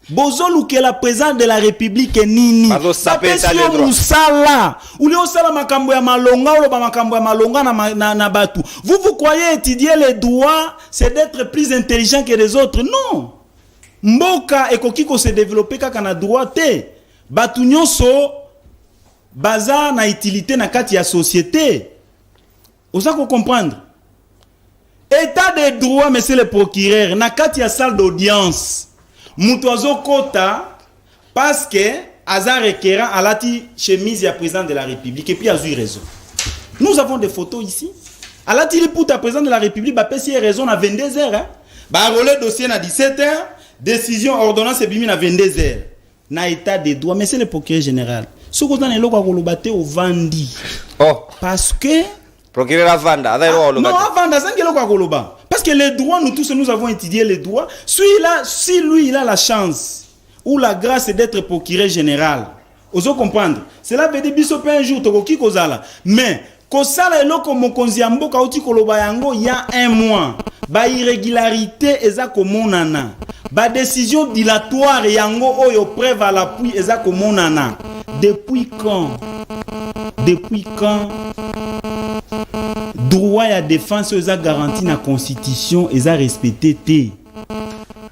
Bozo luke la président de la République Nini. Bazo sapé ta le droit. Musala. Uli osala makambo ya malonga ou ba makambo ya malonga na batu. Vous croyez étudier les droits, c'est d'être plus intelligent que les autres? Non. Mboka ekoki ko se développer kaka na droit te. Batu nyonso baza na utilité na kati ya société. Osa ko comprendre. État de droit, monsieur le procureur, na kati ya salle d'audience. Mutoazo kota parce que Azar requérant à la chemise ya président de la République et puis a eu raison. Nous avons des photos ici. À la pour ta président de la République, bah si raison à 22h. Hein. Bah relais dossier à 17h, décision ordonnance et bimine à 22h. Na état de droit, mais c'est le procureur général. Ce qu'on a le kolobate au Vandi. Oh. Parce que procureur Vanda, non, Vanda, c'est le koloba. Parce que les droits, nous tous, nous avons étudié les droits. Si lui, il a la chance ou la grâce d'être procureur général, vous comprendre. Cela veut dire que un jour, tu kozala. Mais kosala eloko mokonzi ya mboka uti koloba yango il y a un mois. Ba irrégularité eza komonana. Ba décision dilatoire yango oyo preuve à l'appui eza komonana. Depuis quand? Depuis quand? Droit à défense eza garanti na constitution eza respecté té.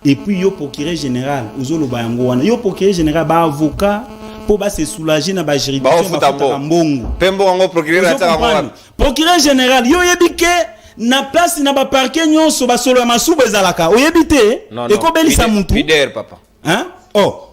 Et puis yo procureur général ozoloba yango wana. Yo procureur général ba avocat pour se soulager na ba juridiction ba mbongo. Pembo ngo procureur général yo yebike na place na ba parquet nyonso ba solo masuba ezalaka. Oyebite e ko belisa mutu. Pider papa. Hein? Oh.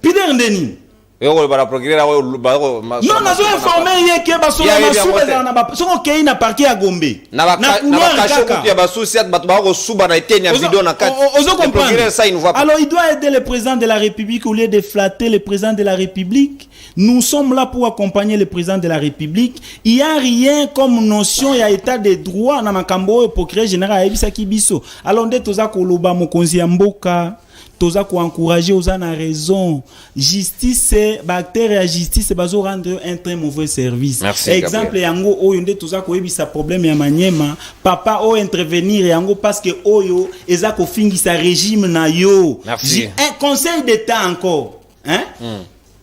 Pider ndeni. Yo ko ba procureur non nazo informer ye ke ba solo masuba ezalana ba soko kei na parquet ya Gombe. Na ba kasho ya ba souci ba ko suba na etenya vidéo na kati. Le procureur ça il ne voit pas. Alors il doit aider le président de la République au lieu de flatter le président de la République. Nous sommes là pour accompagner le président de la République. Il n'y a rien comme notion ya état de droit na makambo au procureur général Ebisa Kibiso. Alors nde toza koloba mokonzi ya mboka. Toza ko encourager aux ana raison. Justice c'est bactérie à justice bazo rendre un très mauvais service. Merci, exemple yango oyo nde toza ko ebisa problème ya Manyema papa o intervenir yango parce que oyo eza ko fingisa régime na yo. Merci. Un conseil d'état encore hein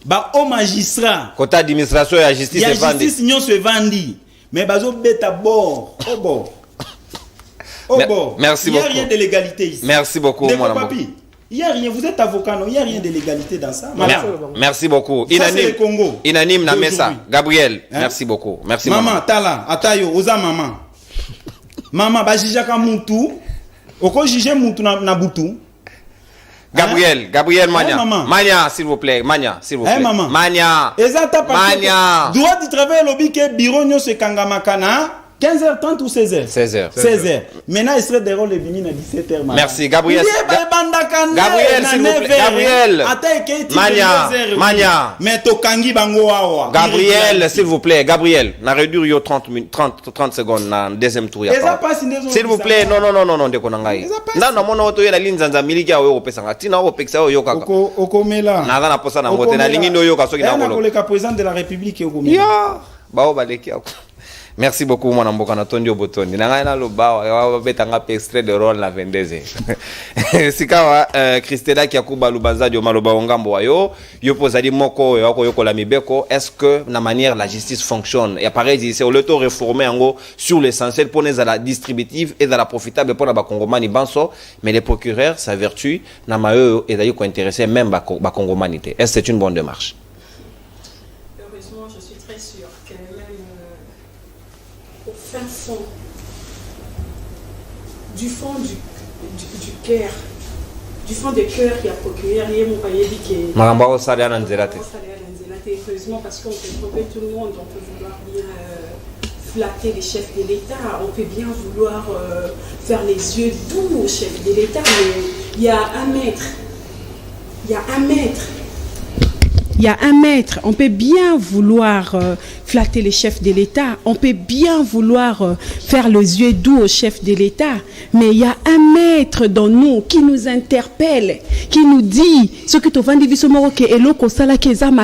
ba au magistrat côté administration et justice et vandi justice nyonso evandi mais bazo beta bord au bord merci beaucoup. Il y a rien de légalité ici. Merci beaucoup mon amour. Il n'y a rien, vous êtes avocat, non? Il n'y a rien de légalité dans ça. Merci beaucoup. Ça, c'est le Congo. Inanime na mesa. Gabriel, hein? Merci beaucoup. Merci maman. Tala, atayo, oza maman. Maman, ba jijaka mutu. Oko jije mutu na butu. Gabriel, Gabriel Mania. Maman. Mania, s'il vous plaît. Mania, s'il vous plaît. Maman. Mania. Mania. Droit du travail, lobby que bureau nyo se kangamakana. 15h30 ou 16h 16h. 16h. Maintenant, il serait des rôles à 17h. Merci, Gabriel. Gabriel, s'il vous plaît. Gabriel. Mania. Mais Tokangi Bango Awa. Gabriel, s'il vous plaît. Gabriel. Na réduire yo 30 secondes na deuxième tour. S'il vous plaît. Non, dekonangai. Na mona oto yela linzanza miliki ya yo pesanga. Tina o peksa yo kaka. Okomela. Na na posa na mote na lingi no yo kasoki na ngolo. Na président de la République okomela. Ya. Bao baleki ako. Merci beaucoup mon amboka na tondi obotondi na ngana lo bawa betanga pe extrait de rôle na 22 sikawa Christela ki akuba lubanza dio maloba ngambo wayo yo pozali moko yako yoko la mibeko. Est-ce que na manière la justice fonctionne et pareil c'est au lieu de réformer ngo sur l'essentiel pour les la distributive et dans la profitable pour la bakongomani banso mais les procureurs sa vertu na mayo et d'ailleurs ko intéresser même bakongomanité. Est-ce que c'est une bonne démarche? Fond, du fond du cœur, du fond du cœur qui a procuré rien mon payé dit que Maramba Osalia Nanzelate. Heureusement parce qu'on peut tromper tout le monde, on peut vouloir bien flatter les chefs de l'État, on peut bien vouloir faire les yeux doux aux chefs de l'État, mais il y a un maître. Il y a un maître, on peut bien vouloir flatter les chefs de l'État, on peut bien vouloir faire les yeux doux aux chefs de l'État, mais il y a un maître dans nous qui nous interpelle, qui nous dit ce que tu vas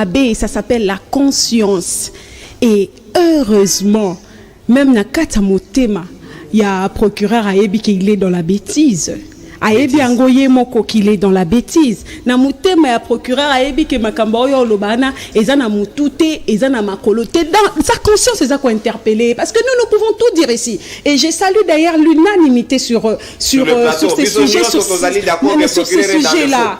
dire, ça s'appelle la conscience. Et heureusement, même dans Katamotema, il y a un procureur à Ebi qui est dans la bêtise. Aebi angoye moko qu'il est dans la bêtise. Na mutema ya procureur aebi ke makamba oyo lobana eza na mutute eza na makolote dans sa conscience eza ko interpeller parce que nous pouvons tout dire ici et je salue d'ailleurs l'unanimité sur ces sujets sur ce sujet là.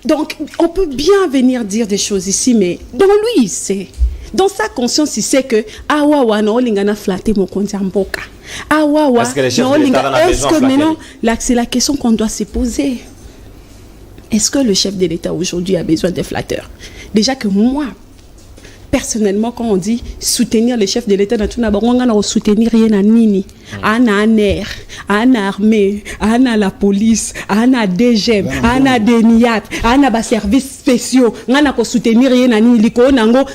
Donc on peut bien venir dire des choses ici mais dans lui c'est Dans sa conscience, il sait que awawa na olingana flatter mon konzi mboka. Awawa est-ce que les chefs de l'État en ont besoin de maintenant c'est la question qu'on doit se poser. Est-ce que le chef de l'État aujourd'hui a besoin de flatteurs? Déjà que moi, personnellement, quand on dit soutenir le chef de l'État, on a soutenir rien à Nini, à un air, à une armée, à la police, à un DGM, à un DENIAT, à un services spéciaux, on a soutenir rien à Nini.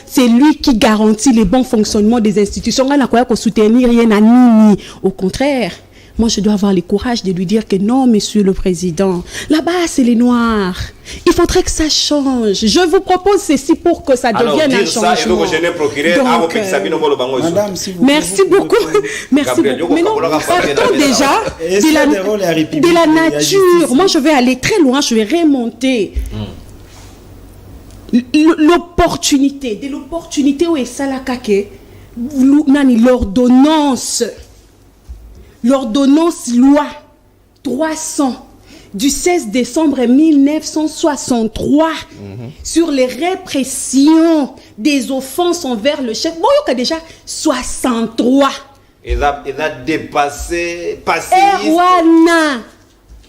C'est lui qui garantit le bon fonctionnement des institutions. On a soutenir rien à Nini. Au contraire. Moi, je dois avoir le courage de lui dire que non, monsieur le président, là-bas, c'est les Noirs. Il faudrait que ça change. Je vous propose ceci pour que ça devienne un changement. Donc, Madame, si vous merci beaucoup. Merci beaucoup. Mais non, partons déjà de la nature. Moi, je vais aller très loin. Je vais remonter. L'opportunité. De l'opportunité où est Salakake, l'ordonnance loi 300 du 16 décembre 1963 sur les répressions des offenses envers le chef. Bon, il y a déjà 63. Il a dépassé, passé. Erwana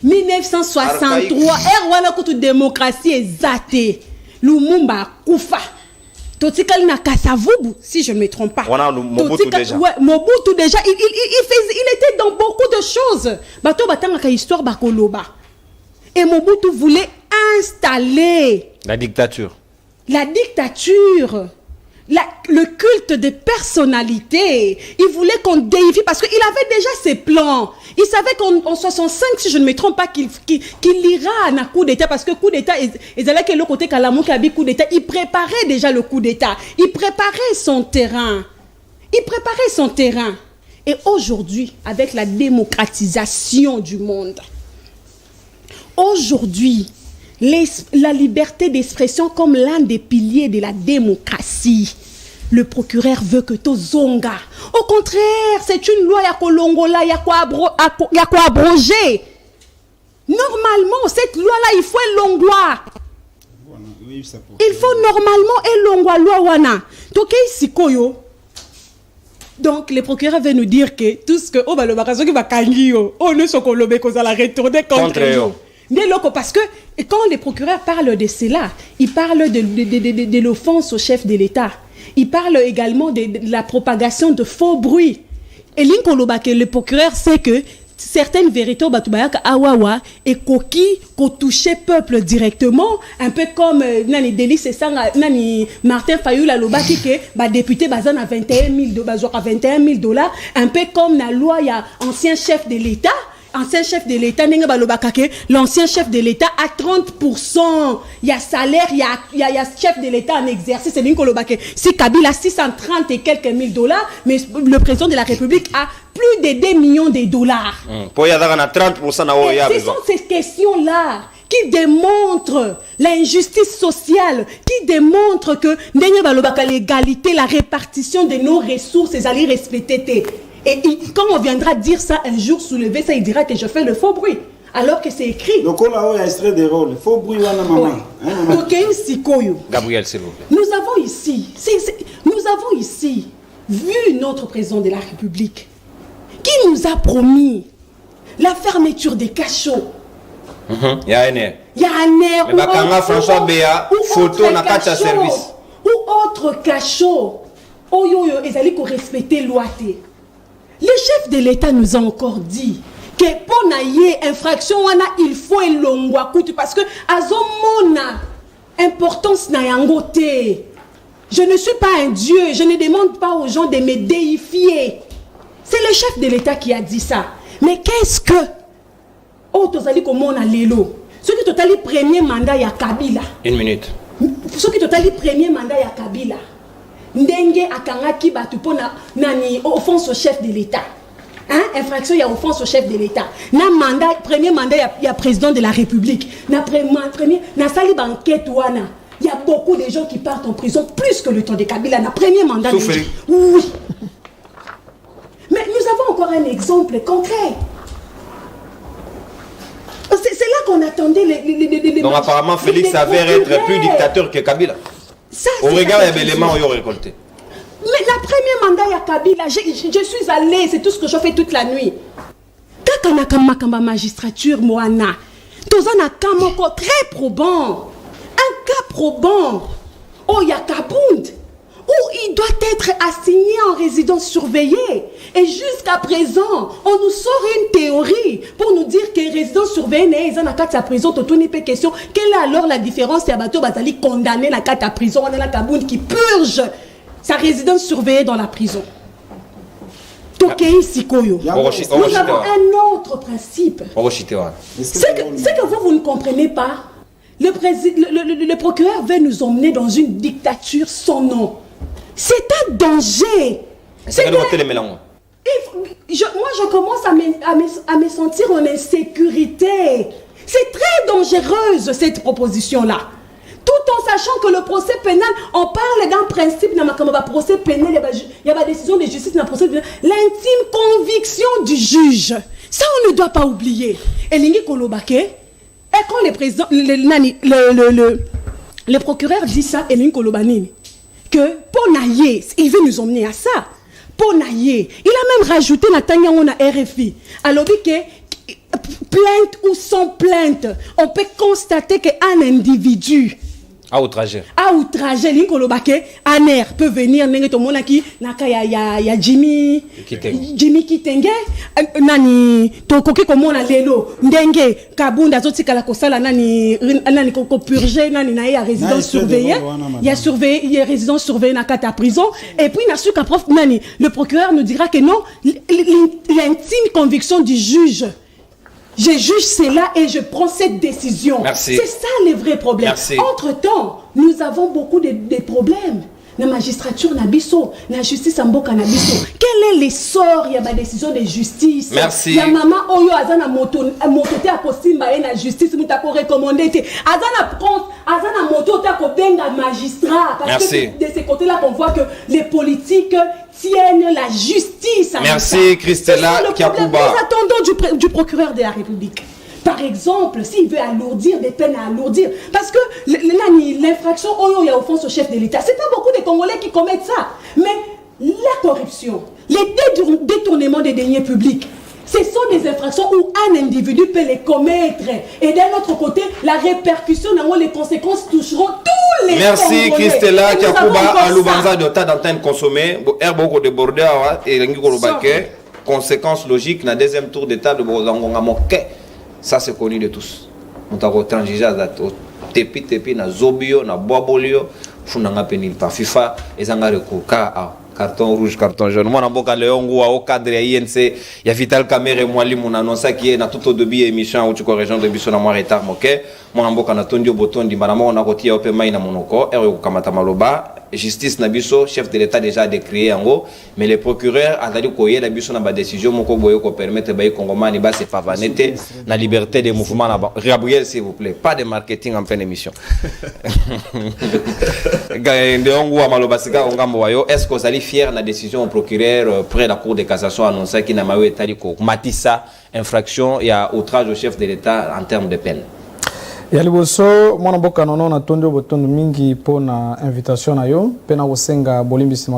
1963. Erwana contre démocratie exatée. Lumumba Koufa. Totikal na Kasavubu, si je ne me trompe pas. On a Mobutu déjà. Ouais, Mobutu déjà. Il était dans beaucoup de choses. Bato batanga histoire bakoloba. Et Mobutu voulait installer la dictature. La dictature. Le culte des personnalités. Il voulait qu'on déifie parce qu'il avait déjà ses plans. Il savait qu'en 65, si je ne me trompe pas, qu'il ira à un coup d'État parce que coup d'État, ils allaient que le côté Kalamou qui a dit coup d'État, il préparait déjà le coup d'État. Il préparait son terrain. Et aujourd'hui, avec la démocratisation du monde, aujourd'hui, la liberté d'expression comme l'un des piliers de la démocratie. Le procureur veut que tout zonga. Au contraire, c'est une loi ya kolongola, ya quoi abroger. Normalement, cette loi-là, il faut l'ongwa. Il faut normalement loi wana. Donc ici koyo. Donc le procureur veut nous dire que tout ce que le bakazo qui va kangio, ne se kolobe ko za la retourner contre eux. Parce que quand les procureurs parlent de cela, ils parlent de l'offense au chef de l'État. Ils parlent également de la propagation de faux bruits. Et le procureur sait que certaines vérités au Batubayaka Awawa et Koki touché peuple directement, un peu comme Nani Délice et Martin Fayoul Alobaki que député bazan à 21 000 $, un peu comme la loi il y a ancien chef de l'État. L'ancien chef de l'État, l'ancien chef de l'État à 30%. Il y a salaire, il y a chef de l'État en exercice. Si Kabila a 630 et quelques $, mais le président de la République a plus de 2 millions de dollars. Pour y avoir 30%, ce sont ces questions-là qui démontrent l'injustice sociale, qui démontrent que l'égalité, la répartition de nos ressources, ils allaient respecter. Et quand on viendra dire ça un jour soulever ça, il dira que je fais le faux bruit. Alors que c'est écrit. Donc là, il y a extrait de rôle. Faux bruit, wana maman. Gabriel, s'il vous plaît. Nous avons ici vu notre président de la République qui nous a promis la fermeture des cachots. Il y a un air. Mais Bakanga François Béa, photo na kacha service. Ou autre cachot. Oyoyo, ils allaient respecter loi. Le chef de l'État nous a encore dit que pour naïe infraction il faut elongwa kutu parce que azomona importance na yangote. Je ne suis pas un dieu, je ne demande pas aux gens de me déifier. C'est le chef de l'État qui a dit ça. Mais qu'est-ce que tozali komona lelo? Ce qui totali premier mandat ya Kabila. 1 minute. Ce qui totali premier mandat ya Kabila. Ndenge akangaki batu pona nani offense au chef de l'État. Infraction, il y a offense au chef de l'État. Premier mandat, il y a président de la République. Na sali banquette wana. Il y a beaucoup de gens qui partent en prison plus que le temps de Kabila. Na premier mandat. Oui. Mais nous avons encore un exemple concret. C'est là qu'on attendait les donc apparemment Félix s'avère être plus dictateur que Kabila. Ça, au regard des éléments qu'ils ont récoltés. Mais la première mandat ya Kabila, je suis allée, c'est tout ce que je fais toute la nuit. Kaka na magistrature moana. Tozana kamoko très probant. Un cas probant. Oh ya Kabound. Où il doit être assigné en résidence surveillée. Et jusqu'à présent, on nous sort une théorie pour nous dire que résidence surveillée, ils ont la carte à prison, tout n'est pas question. Quelle est alors la différence? C'est Abato Bazali condamné la carte à prison, on a la Kabound qui purge sa résidence surveillée dans la prison. Tokei Sikoyo. Nous avons un autre principe. C'est que vous ne comprenez pas. Le procureur veut nous emmener dans une dictature sans nom. C'est un danger. Moi, je commence à me sentir en insécurité. C'est très dangereuse, cette proposition-là. Tout en sachant que le procès pénal, on parle d'un principe, dans le procès pénal, il y a une décision de justice dans le procès pénal, l'intime conviction du juge. Ça, on ne doit pas oublier. Et Lingi Kolobake, et quand le procureur dit ça, Elingi Kolobanini, que Ponaye, il veut nous emmener à ça. Ponaye, il a même rajouté Natania on a RFI. Alors que plainte ou sans plainte, on peut constater qu'un individu à outrager. L'inkolobake, Aner peut venir, ya Jimmy Kitenge, nani, tokoki komona lelo, ndenge, Kabunda, zotika la kosala, nani, ko purger, nani, na ya résidence surveillée, il y a résidence surveillée na kata prison, et puis, le procureur nous dira que non, l'intime conviction du juge. Je juge cela et je prends cette décision. Merci. C'est ça le vrai problème. Entre-temps, nous avons beaucoup de problèmes. La magistrature nabiso, la justice amboka nabiso. Quel est l'essor il y a ma décision de justice? Merci. Ya maman oyo azana moto te akosimba na justice mutako recommander te. Azana moto te akobenga magistrat parce Merci. que de ce côté-là qu'on voit que les politiques tiennent la justice. Merci Christella Kiakuba. Nous attendons du procureur de la République. Par exemple, s'il veut alourdir des peines à alourdir, parce que l'infraction il y a offense au chef de l'État, c'est pas beaucoup de Congolais qui commettent ça. Mais la corruption, les détournements des deniers publics, ce sont des infractions où un individu peut les commettre. Et d'un autre côté, la répercussion, les conséquences toucheront tous les Merci Congolais. Christella Kiakuba à Lubanza de tas d'antenne consommée. Beaucoup de border et conséquences logiques dans le deuxième tour de table. Ça c'est connu de tous. On t'a retranché à tepi na zobio na boabolio funanga penil pa FIFA ezanga recours carton rouge carton jaune moi na boka leongo au cadre ya INC ya Vital Kamere mwalimu na annonça qui est na tout au début émission où tu corrigeant de biso na moi retard moke moi na boka na tondio botondi banama on a kotia ope mai na monoko ero kamata maloba justice na biso chef de l'état déjà décrié en gros mais le procureur a dit koyé la biso na ba décision moko boyo ko permettre ba Congomani ba se pavanete na liberté de mouvement na Gabriel s'il vous plaît pas de marketing en pleine émission ndeongo maloba sika ongambo wayo est-ce que vous allez fier la décision au procureur près la cour de cassation annoncé qui n'a pas été matissa infraction et à outrage au chef de l'état en termes de peine. Ya liboso mwana boka nono na tondo botondo mingi pona invitation na yo pena wosenga bolimbisi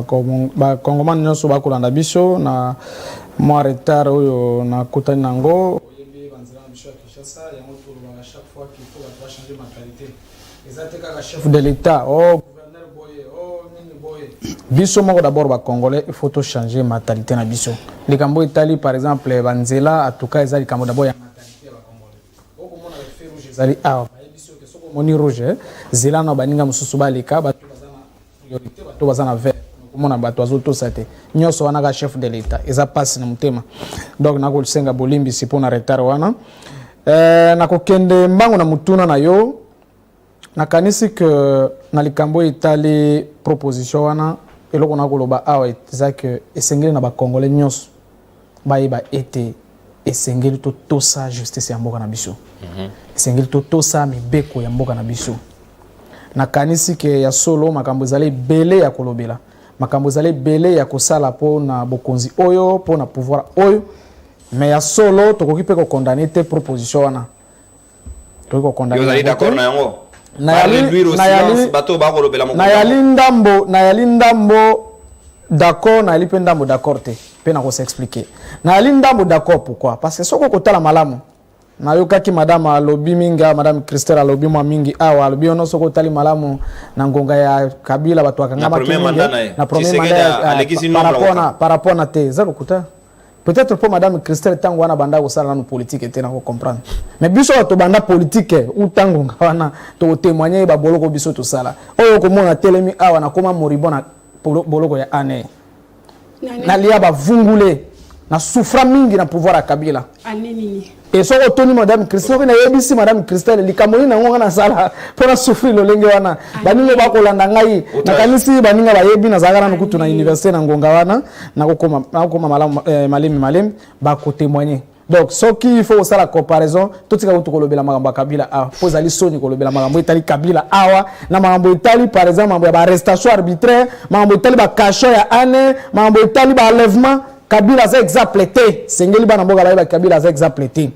ba kongomani nyonso bakolanda biso na mwa retard oyo na kutani nango oyembi banzela na biso ya Kinshasa ya moto ba chaque fois qu'il faut va changer mentalité ezateka ka chef de l'état gouverneur boye nini boye biso moko d'abord ba congolais il faut to changer mentalité na biso likambo itali par exemple banzela en tout cas ezali kambo d'abord ya zali biso ke soko moni rouge zela na baninga mususu baleka bato bazana priorité bato bazana vert komona bato azoto sate nyoso wana ka chef de l'état eza passe na mutema donc nako senga bolimbi sipona retard wana na kokende mbango na mutuna na yo na kanisi que na likambo itali proposition wana eloko na koloba awa eza que esengeli na ba congolais nyoso ba été esengeli to tosa justice ya mboka na biso esengeli to tosa mibeko ya mboka na biso na kanisi ke ya solo makambo zale belé ya kolobela makambo zale belé ya kosala po na bokonzi oyo po na pouvoir oyo mais ya solo tokoki pe ko condamner te proposition wana to ko condamner. Vous allez d'accord na yango na yali ndambo d'accord na lipe ndambo d'accord te pe na ko s'expliquer na ali ndambo d'accord pourquoi parce que soko kotala malamu na yokaki madame alobi minga madame Christelle alobi mwa mingi awa alobi ono soko tali malamu na ngonga ya Kabila batu akanga na premier mandat par rapport na te za lokuta peut-être pour madame Christelle tango wana banda ko sala na politique te na ko comprendre mais biso to banda politique ou tango wana to témoigner ba boloko biso to sala oyo ko mona telemi awa na koma moribona boloko ya ane na lia ba vungule na souffra mingi na pouvoir ya Kabila ane nini et so otoni madame Christelle na yebisi madame Christelle likamoni na ngonga na sala pona souffrir lo lenge wana baningo ba kolanda ngai na kanisi baninga ba yebi na zagara na kutu na université na ngonga wana na kokoma malemi ba ko témoigner donc ce qu'il faut ça la comparaison tout ce que vous kolobela makambo Kabila a pose ali soni kolobela makambo itali Kabila awa na makambo itali par exemple makambo ya arrestation arbitraire makambo itali ba cachot ya ane makambo itali ba enlèvement Kabila za exemple te sengeli bana mboka ba Kabila za exemple te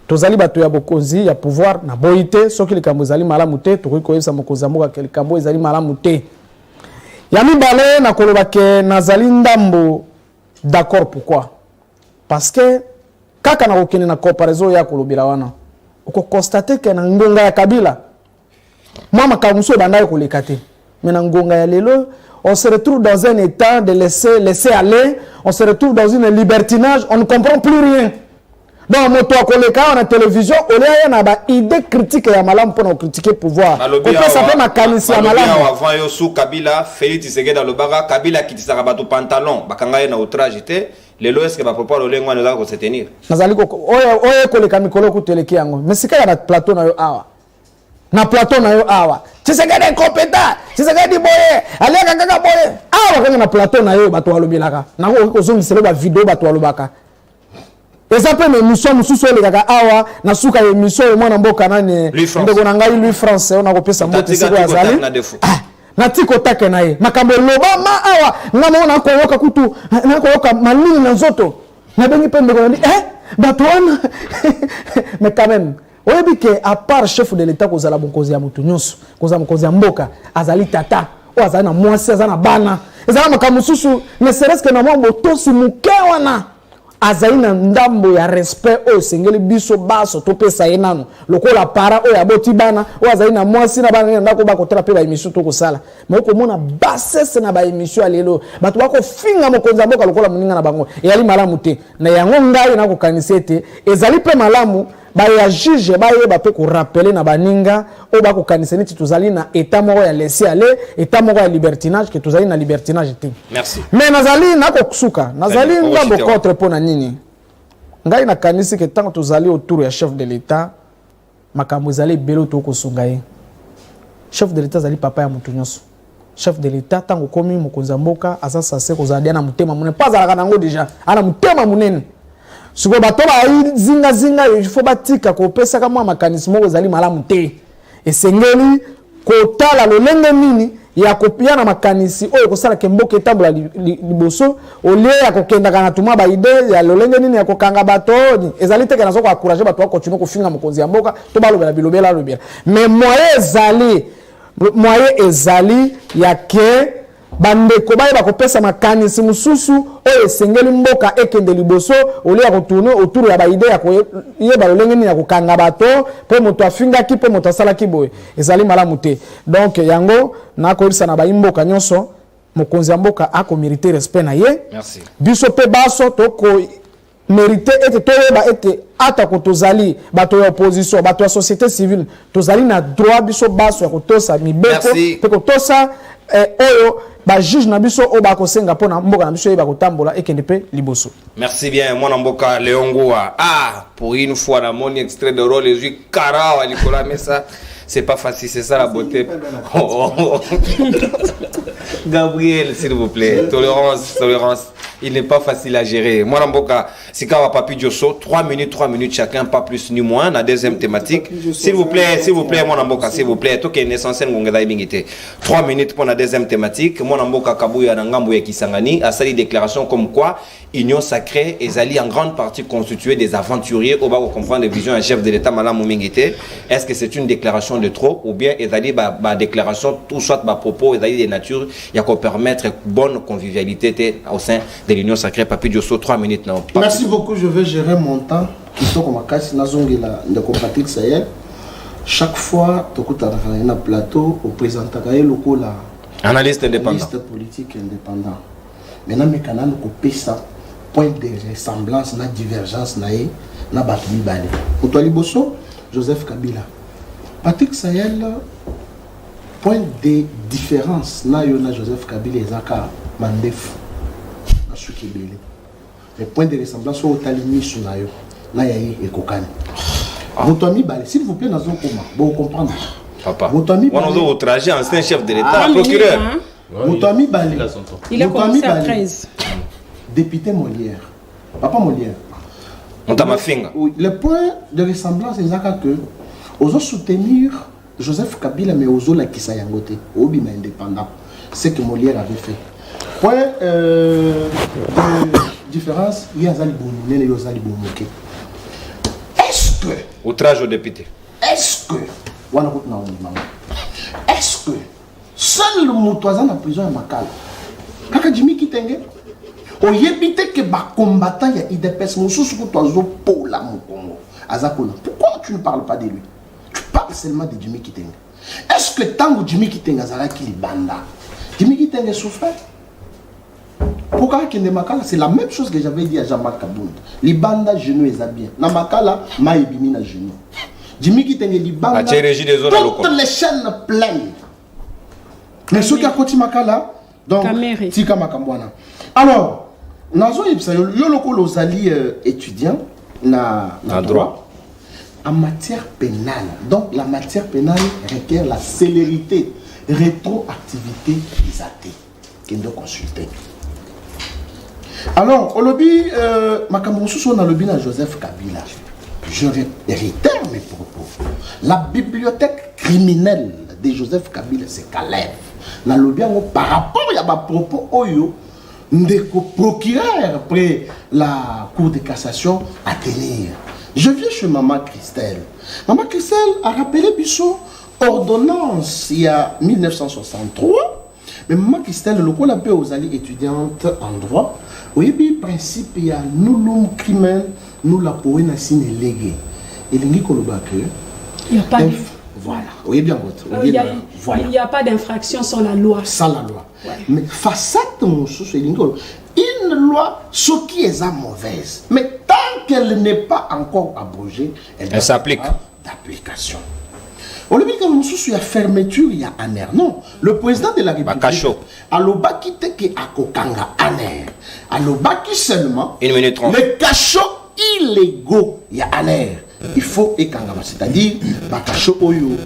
tozali bato ya bokonzi ya pouvoir na boité soki likambo ezali malamu te tokoki koyebisa mokonzi ya mboka ke likambo ezali malamu te ya mibale na koloba ke nazali ndambo d'accord pourquoi parce que kaka na kokende na comparaison ya kolobela wana oko constater que na ngonga ya Kabila mama kamuso bandaye koleka te mais na ngonga ya lelo on se retrouve dans un état de laisser aller, on se retrouve dans une libertinage, on ne comprend plus rien. Donc, moto akoleka na télévision, on a na ba idée critique ya malam pour nous critiquer pouvoir. On ça fait ma kanisi ya malam. Avant yo sous Kabila, Félix Tshisekedi dans le baga, Kabila qui tisaka bato pantalon, bakanga na outrage té, lelo est-ce que ba propos le lengwa na ko se tenir. Nazali ko oye koleka mikolo ku teleki yango. Mais sika na plateau na yo awa. Na plateau na yo awa. Tshisekedi compétent, Tshisekedi boye, aleka kaka boye. Awa kanga na plateau na yo bato alobelaka. Na ko zongisela ba vidéo bato alobaka. Eza pe me mission mususu le kaka awa na suka ye mission mwana mboka nani ndeko na ngai lui France on a kopesa mbote siko azali na tiko take na ye makambo loba ma awa ngamo na ko yoka kutu na ko yoka malini na nzoto na bengi pe ndeko na bato wana mais quand même oyebi ke à part chef de l'état ko zala bonkozi ya mutu nyonso ko zala bonkozi ya mboka azali tata o azali na mwasi azali na bana ezala makambo mususu ne serait-ce que na mwa tosi muke wana azali na ndambo ya respect o sengeli biso baso to pesa yenano lokola para o ya boti bana o azali na mwasi na bana ndako ba kotela pe ba émission to ko sala mais ko mona bassesse na ba émission alelo bato bako finga mokonza mboka lokola muninga na bango e ali malamu te na yango ngai na ko kanisete ezali pe malamu ba ya juge ba yeba pe ko rappeler na baninga o ba ko kaniseni tuzali na état moko ya laisser aller état moko ya libertinage que tuzali na libertinage te merci mais nazali na ko kusuka nazali ngabo contre pona nini ngai na kanisi ke tango tuzali autour ya chef de l'état makambo zali belo to ko sungaye chef de l'état zali papa ya mutu nyonso chef de l'état tango komi mokonza mboka asa sase ko zadia na mutema munene pas alaka nango déjà ana mutema munene siko bato ba zinga il faut batika ko pesa kama makanismo ko zali malamu te esengeli ko tala lolenge nini ya kopia na makanisi oyo ko sala ke mboka etambola liboso olie ya ko kenda kana tuma ba ide ya lolenge nini ya ko kanga bato ezali te kana so ko encourager bato ko continuer ko finga mokonzi ya mboka to balobela bilobela lobela mais moyen ezali ya ke bandeko baye bakopesa makanisi mususu oyo esengeli mboka ekende liboso oli ya kotourne autour ya baide ya koyeba lolenge nini ya kokanga bato mpe moto afingaki mpe moto asalaki boye ezali malamu te donc yango nakoyebisa na bayimboka nyonso mokonzi ya mboka akomérite respect na ye biso mpe baso toko mérite ete toyeba ete ata ko tozali bato ya opposition bato ya société civile tozali na droit biso baso ya kotosa mibeko mpe kotosa oyo ba juge na biso o ba ko senga pona mboka na biso ba ko tambola ekende pe liboso. Merci bien mwana mboka Leongoa. Pour une fois la mon extrait de rôle les yeux cara Nicolas mais ça c'est pas facile, c'est ça la beauté. Gabriel s'il vous plaît. Tolérance. il n'est pas facile à gérer. Moi, Namboka, si quand Papi Diosso, 3 minutes chacun, pas plus ni moins, la deuxième thématique. S'il vous plaît, moi, Namboka, s'il vous plaît, tout qui est essentiel, 3 minutes pour la deuxième thématique. Moi, Namboka, Kabouya, Nangambouya, Kisangani, a sali déclaration comme quoi Union Sacrée et Zali en grande partie constituée des aventuriers au bas de comprendre les visions un chef de l'État, Malam Moumingité. Est-ce que c'est une déclaration de trop ou bien Zali, déclaration, tout soit propos, Zali des natures, il y a qu'à permettre bonne convivialité au sein de l'Union Sacrée. Papi Diosso, 3 minutes. Non, merci beaucoup, je vais gérer mon temps. Chaque fois, tu as un plateau, au présentant la analyste indépendant. Analyste politique indépendant. Maintenant, mes canaux coupent ça. Point de ressemblance, na divergence, na Batumi Bale. Pour toi, Liboso, Joseph Kabila. Patrick Sayel, point de différence, na Joseph Kabila et Zaka Mandef. Na Soukibele. Les points de ressemblance sont au Talimi Sunayo. Na Yahi et Kokane. Moutouami Bale, s'il vous plaît, nous allons vous comprendre. Papa, on a outragé ancien chef de l'État, procureur. Moutouami Bale. Il est commencé à 13. Député Molière. Papa Molière. On t'a ma finger. Oui, le point de ressemblance, c'est que osons soutenir Joseph Kabila, mais osons la Kisayangote, Obima indépendant. C'est ce que Molière avait fait. Point de différence, il y a Zali Boumouné et Zali Boumouké. Est-ce que. Outrage au député. Est-ce que. Est-ce que. Seul le Moutouazan en prison est Makala. Kaka Jimmy Kitenge. Au yébité que les combattants y a IDPS, pourquoi tu ne parles pas de lui? Tu parles seulement de Jimmy Kitenge. Est-ce que tant que Jimmy Kitenge a qui banda, Jimmy Kitenge souffert? Pourquoi c'est la même chose que j'avais dit à Jean-Marc Kabound. Les bandas genoux et bien. Na makala maïbimi na genoux. Jimmy Kitenge les bandas. Toutes les chaînes pleines. Mais ce qui a continué makala, donc Tika Makambwana. Alors. Nazo yebisa yo lokolo ozali étudiant na droit en matière pénale. Donc la matière pénale requiert la célérité, rétroactivité des athées qui doit consulter. Alors au lobby makamoussou on a lobby na Joseph Kabila. Je réitère mes propos. La bibliothèque criminelle de Joseph Kabila c'est Caleb. Na lobby par rapport à ma propos oyo ndeko procureur après la Cour de cassation à tenir. Je viens chez Maman Christelle. Maman Christelle a rappelé Bissot ordonnance il y a 1963. Mais Maman Christelle, le coup l'appelle aux alliés étudiantes en droit. Oui, puis principe il y a nous l'homme criminel, nous la poésie nationale léguée. Et il n'y a pas de... Voilà, oui bien votre. Il n'y a pas d'infraction sans la loi. Sans la loi. Ouais. Mais face à mon souci, une loi, ce qui est mauvaise, mais tant qu'elle n'est pas encore abrogée, elle s'applique. D'application. Au lieu de mon souci, il y a fermeture, il y a aner. Non, le président de la République, alobaki teke akokanga aner. Alobaki seulement. 1 minute 30. Les cachots illégaux, il y a aner. Il faut ekangama, c'est-à-dire bakacho oyo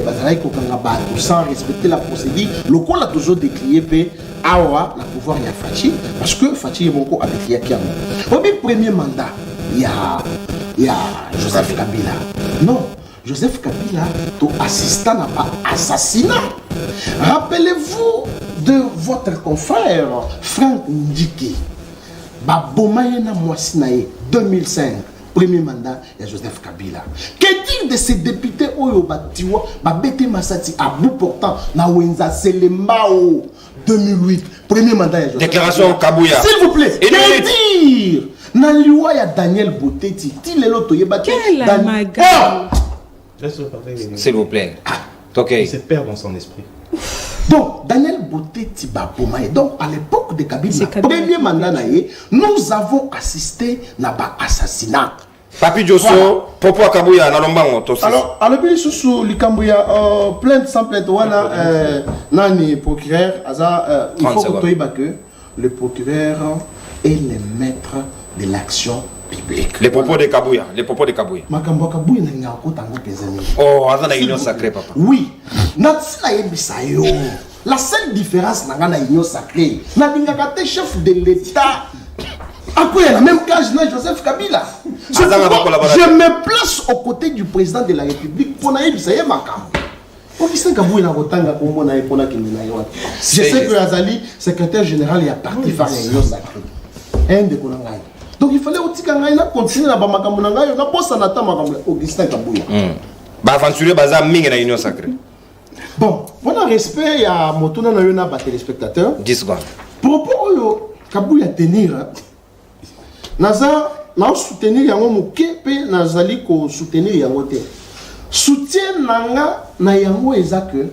bazalaki kokanga bato sans respecter la procédure. Le col a toujours décrié pe awa la pouvoir ya Fachi parce que Fachi est beaucoup avec Yakiamo. Au premier mandat, il y a Joseph Kabila. Non, Joseph Kabila to assistant n'a pas assassinat. Rappelez-vous de votre confrère Franck Ndiki. Ba bomayena mwasinae 2005. Premier mandat, il y a Joseph Kabila. Que dire de ces députés Oyo Batiwa, Babete Massati, à bout portant, Nawenza Selembao, 2008. Premier mandat, il y a Joseph Déclaration Kabouya. S'il vous plaît, que dire Naliwa, il y a Daniel Boteti. Quel amaga. S'il vous plaît. Ok. Il se perd dans son esprit. Donc, Daniel Boteti Babomaye. Donc, à l'époque de Kabila, premier mandat, nous avons assisté à l'assassinat. Papi Diosso, Popo Kabouya, Nalombango, Tossi. Alors, à l'objet sous l'Ikambouya, plainte sans plainte, voilà, Nani, procureur, il faut que le procureur est le maître de l'action publique. Les propos de Kabouya, les propos de Kabouya. Makambo Kabouya n'a pas de oh, Azana Union Sacrée, papa. Oui, Natsila Ebisayo. La seule différence dans la union sacrée, c'est chef de l'État. Après, il y a la même cage dans Joseph Kabila. Je me place aux côtés du président de la République pour naïb, ça y est ma cam. Augustin Kabou il a retanga pour mon aïe pour la Kininaïwa. Je sais que Azali, secrétaire général, il a parti faire la union sacrée. Un de Konangaï. Donc il fallait aussi qu'on continue à Bamakamunangaï, on a pas ça n'attend Augustin Kabou. Bah aventurer baza mingi na union sacrée. Bon, pour le respect, il y a Motuna Nayona bat téléspectateurs. 10 secondes. Propos Kabou ya tenir. Naza na soutenir yango mokepe nazali ko soutenir yango te. Soutien nanga na yango ezake.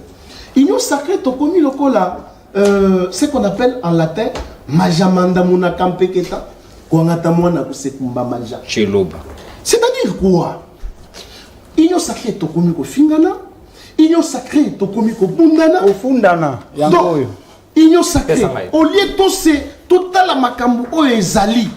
Union sacrée tokomi lokola ce qu'on appelle en latin majamanda muna kampeketa ko ngata mwana ko sekumba maja. Chiloba. C'est-à-dire quoi? Union sacrée tokomi ko fingana. Union sacrée tokomi ko bundana. Au fundana. Donc, union sacrée au lieu de c'est total la makambu o ezali.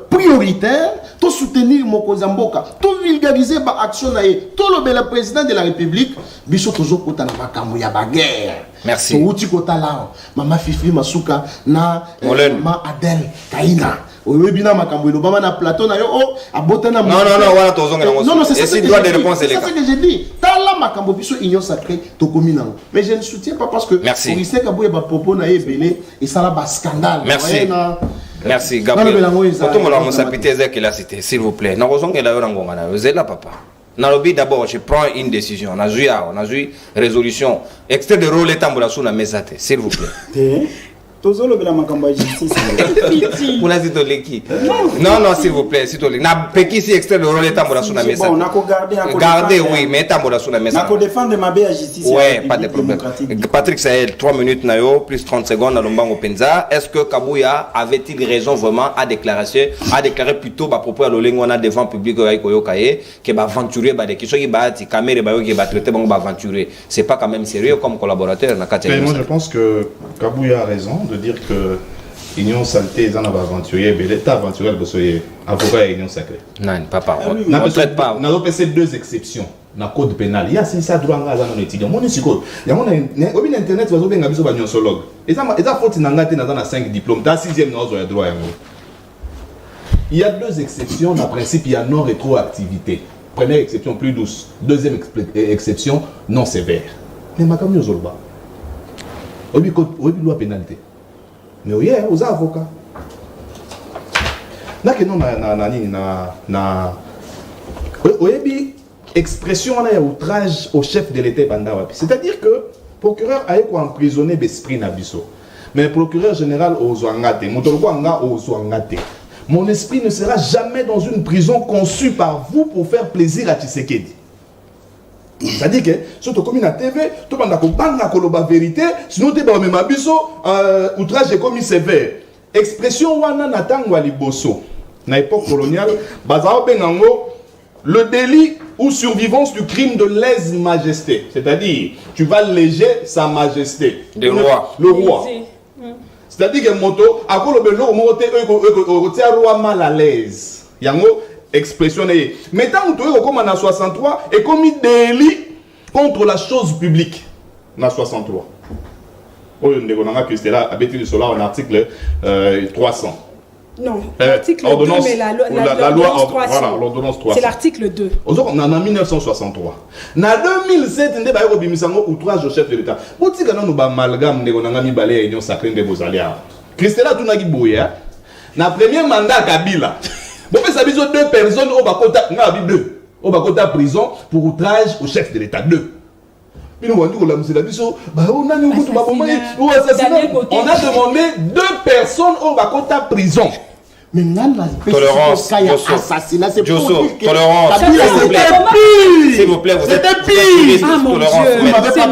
Prioritaire, tout soutenir Mokozamboka, tout vulgariser ba action nae, tout le président de la République, biso toujours kota na makambu ya baguerre. Merci. Outi kota là, Mama Fifi Masuka na Mama Adèle Kaina. Oyebina makambu elobama na plateau na yo o abotana. Non, voilà tozonga na non, c'est ça. Et droit de réponse c'est ça que j'ai dit. Tala makambu biso union sacrée to communal. Mais je ne soutiens pas parce que Augustin Kabouya ba propos na ebele et ça la ba scandale. Merci. Merci Gabriel. S'il vous plaît. Papa. D'abord, je prends une décision. On a joué résolution. Extrait de rôle étant sous la mesate. S'il vous plaît. Non, s'il vous plaît. Na peki si extrait de rôle étant sous la mesate. Gardez, oui, mais étant sous la mesate. On défendre ma justice. Ouais, pas de problème. Patrick Sahel, 3 minutes nayo, plus 30 secondes à Lombango Penza. Est-ce que Kabouya avait-il raison vraiment à déclarer plutôt à propos à l'Olengona devant le public que va aventurer des questions qui va traiter aventurer. C'est pas quand même sérieux comme collaborateur. Moi, je pense que Kabouya a raison de dire que Union Santé, ils en avaient aventurier, mais l'État aventurier, c'est avocat et Union Sacrée. Non, papa. On ne traite pas. On a fait 2 exceptions dans le code pénal. Il y a ça droit à la étudiant. Mon école, il y a un internet, il y a un biologue. Et ça, il y a 5 diplômes. Dans 6e, il y a droit. Il y a 2 exceptions. En principe, il y a non-rétroactivité. Première exception plus douce. Deuxième exception non sévère. Mais ma camion Zolba. Il y a une loi pénalité. Mais oui, aux avocats. Là, que non, oui, expression on a outrage au chef de l'État Bandawapi. C'est-à-dire que le procureur a été emprisonné d'esprit Nabiso. Mais le procureur général aux Ouangate, mon esprit ne sera jamais dans une prison conçue par vous pour faire plaisir à Tshisekedi. C'est-à-dire que si tu as commis la TV, tu as la vérité, sinon tu as même outrage est commis sévère. Expression wana natangwa liboso. Na époque coloniale, bazao benango le délit ou survivance du crime de lèse-majesté. C'est-à-dire, tu vas léger sa majesté. Le roi. Le roi. C'est-à-dire que moto, à quoi le besoin, on roi mal à l'aise. Yango expression. Mais tant que tu es comme en 63 et commis délit contre la chose publique. En 63. On a Christella a bêté cela en article 300. Non, l'article 2, mais la loi 300. Voilà, l'ordonnance 300. C'est l'article 2. On a en 1963. En 2007, on a eu outrage au chef de l'État. Pourquoi est-ce que nous avons amalgame de l'Union sacrée de Bozalia? Christella Tunagi Bouya, dans le premier mandat Kabila, vous avez 2 personnes au Bakota prison pour outrage au chef de l'État. 2. On a demandé 2 personnes au Bakota prison. Mais tolérance, assassinat, c'est pour dire que tolérance, s'il vous plaît, vous êtes pire. Tolérance,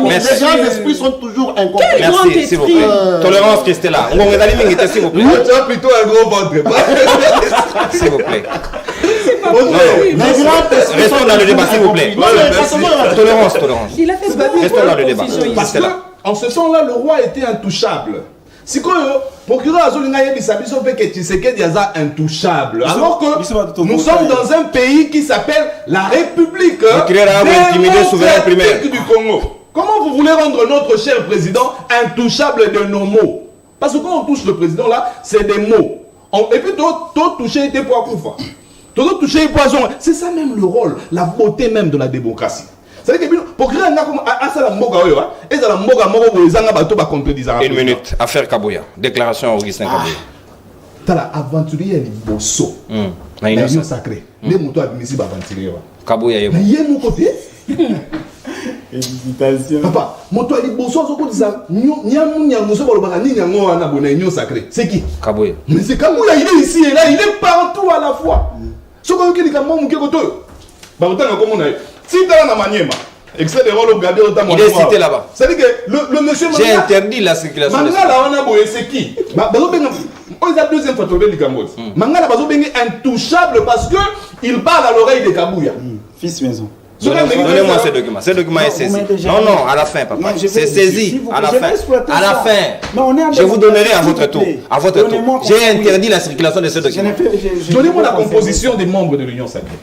les gens esprits sont toujours incompris. Merci, s'il vous plaît. Tolérance, Christella. On va aller s'il vous plaît. Tu as plutôt un gros ventre. S'il vous plaît. Restons dans le débat, s'il vous plaît. Tolérance. Restons dans le débat. Parce que, en ce sens-là, le roi était intouchable. Si le procureur Azolinga Yebisabiso fait que Tshisekedi est intouchable. Alors que nous sommes dans un pays qui s'appelle la République démocratique du Congo. Comment vous voulez rendre notre cher président intouchable de nos mots? Parce que quand on touche le président là, c'est des mots. Et puis tout toucher était pour Akoufa. Tout toucher poison. C'est ça même le rôle, la beauté même de la démocratie. C'est-à-dire que pour créer un gars comme Asala Mboga, et ça la Mboga Mboga, ils ont bateau contre les Arabes. Une minute, affaire Kabouya. Déclaration Augustin Kabouya. T'as la aventurier et le bosso. L'union sacrée. Les moutons admissibles aventuriers. Kabouya, il y a mon côté. Hésitation. Papa, moto ali bosso zo ko disa nyamu nyamu so bolo bakani nyango wana bona union sacrée. C'est qui? Kabouya. Mais c'est Kabouya, il est ici et là, il est partout à la fois. Ce qu'on veut dire que mon koto. Ba utanga comme on a. Si dans la maniema. Excès de rôle regarder autant il est cité là-bas. C'est-à-dire que le monsieur j'ai interdit la circulation. Mangala wana boye c'est qui? Ba bazo benga on a deuxième fois trouvé Likambos. Mangala bazo benga intouchable parce que il parle à l'oreille de Kabouya. Fils maison. Donnez-moi ce document. Ce document est saisi. Non, non, à la fin, papa. C'est saisi. À la fin. À la fin. Je vous donnerai à votre tour. À votre tour. J'ai interdit la circulation de ce document. Donnez-moi la composition des membres de l'Union sacrée.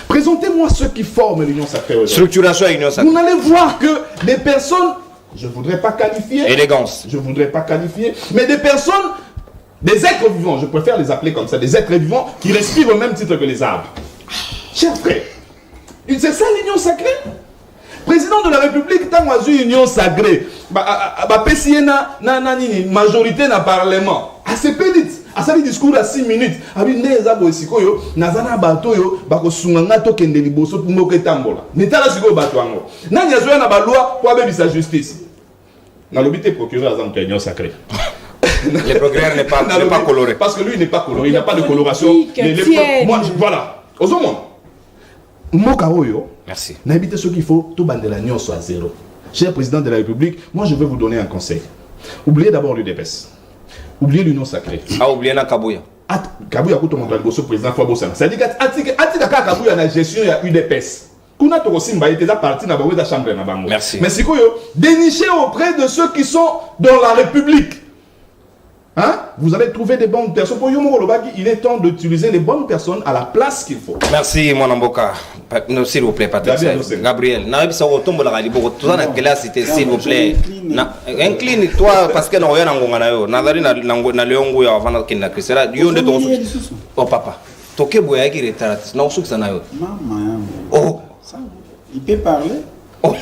Présentez-moi ceux qui forment l'Union sacrée. Structuration à l'Union sacrée. Vous allez voir que des personnes, je ne voudrais pas qualifier. Élégance. Je ne voudrais pas qualifier. Mais des personnes, des êtres vivants, je préfère les appeler comme ça, des êtres vivants qui respirent au même titre que les arbres. Chers frères, c'est ça l'union sacrée? Président de la République, tant que l'union sacrée, majorité dans le Parlement, assez pédite, à ça discours à 6 minutes, avec des abos sikoyo, nazana bato yo, bako sunganga to kende liboso moke tambola. Netala sikoyo bato ango. Nani azoya na ba loi pour avoir sa justice. Na lobité procureur azam l'union sacrée. Le procureur n'est pas coloré. Parce que lui n'est pas coloré, il n'a pas de coloration. Moi, voilà. Aux hommes. Merci. N'habitez ce qu'il faut, tout bandela nion soit zéro. Cher président de la République, moi je vais vous donner un conseil. Oubliez d'abord l'UDPS. Oubliez l'union sacrée. Ah, oubliez na Kabouya. Kabouya ko to montra le président Fabosana. Ça dit que atika Kabouya na gestion ya UDPS. Kuna to simba était da parti na bawe da chambre na bango. Merci. Mais sikoyo dénicher auprès de ceux qui sont dans la République. Hein? Vous allez trouver des bonnes personnes. Pour Yomo Lobaki, il est temps d'utiliser les bonnes personnes à la place qu'il faut. Merci, mon Amboka. S'il vous plaît, Patrick. Gabriel, s'il vous plaît. Incline toi parce que nous avons oh papa. Toke boya qui retard. Non, oh, il peut parler. Oh.